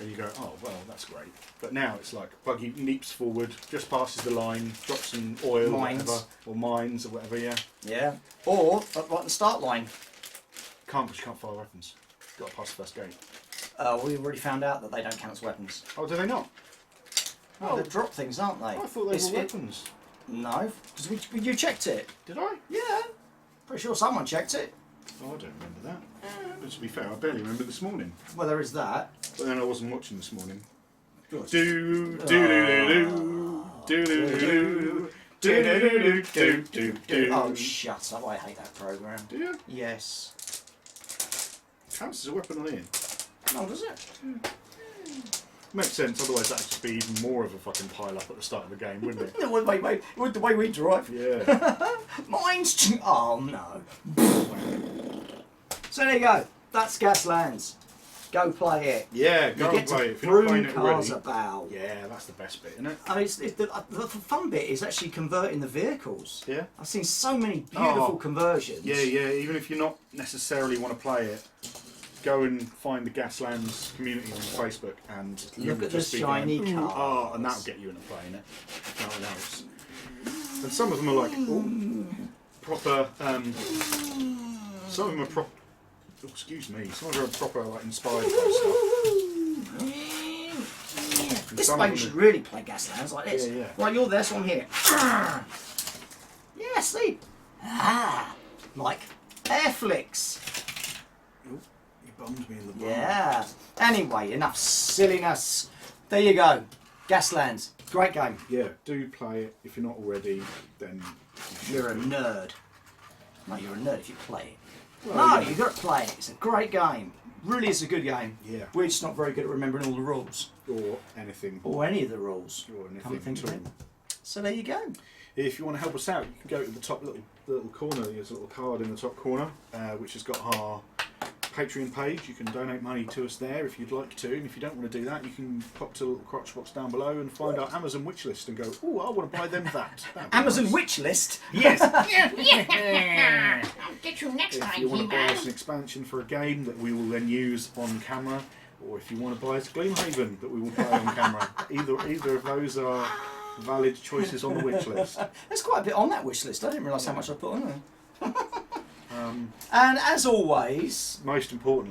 and you go, oh well, that's great. But now it's like buggy leaps forward, just passes the line, drops some oil, Mines. or mines or whatever. Yeah. Yeah. Or right at the start line. Can't, because you can't fire weapons. Got to pass the first gate. We've already found out that they don't count as weapons. Oh, do they not? Oh, they're drop things, aren't they? I thought they were weapons. No, because you checked it. Did I? Yeah. Pretty sure someone checked it. Oh, I don't remember that. But to be fair, I barely remember this morning. Well, there is that. But then I wasn't watching this morning. Good. Do do do do do do do do do do. Oh, shut up! I hate that program. Do you? Yes. Counts as a weapon on Ian. No, does it? Makes sense. Otherwise, that'd just be even more of a fucking pile up at the start of the game, wouldn't it? No, wait. With the way we drive. Yeah. Mine's. Oh no. So there you go. That's Gaslands. Go play it. Yeah, You go get and play to it if you're not brew playing it cars already. about. Yeah, that's the best bit, isn't it? I mean, the fun bit is actually converting the vehicles. Yeah. I've seen so many beautiful Oh. conversions. Yeah. Even if you're not necessarily want to play it, go and find the Gaslands community on Facebook and Look you'll at the just be shiny going, cars. oh, and that'll get you into playing it. Nothing else. And some of them are like proper. Some of them are proper. Oh, excuse me. Some of them are proper like inspired by stuff. This Some way of you them should really play Gaslands like this. Yeah. Right, you're there, so I'm here. Yeah, see? Like air flicks. Oh, you bummed me in the bum. Yeah. Anyway, enough silliness. There you go. Gaslands. Great game. Yeah, do play it. If you're not already, then You're a nerd. No, you're a nerd if you play it. Well, No, yeah. you've got to play it. It's a great game. Really is a good game. Yeah. We're just not very good at remembering all the rules. Or anything. Or any of the rules. Or Come to anything think at of all. it. So there you go. If you want to help us out, you can go to the top little corner. There's a little card in the top corner, which has got our Patreon page. You can donate money to us there if you'd like to. And if you don't want to do that, you can pop to the little crotch box down below and find our Amazon wish list and go, oh, I want to buy them that. That'd be Amazon nice. Witch List. Yes. I'll get you next If time, you want to buy He-Man. us an expansion for a game that we will then use on camera, or if you want to buy us Gloomhaven that we will play on camera, either of those are valid choices on the wish list. There's quite a bit on that wish list. I didn't realise how much I put on there. And as always,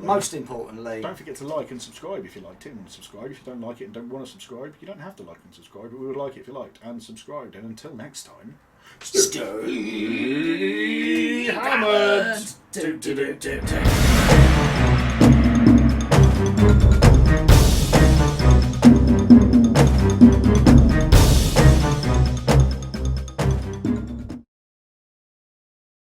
Most importantly, don't forget to like and subscribe if you liked it, and subscribe if you don't like it and don't want to subscribe. You don't have to like and subscribe, but we would like it if you liked and subscribed. And until next time, stay hammered.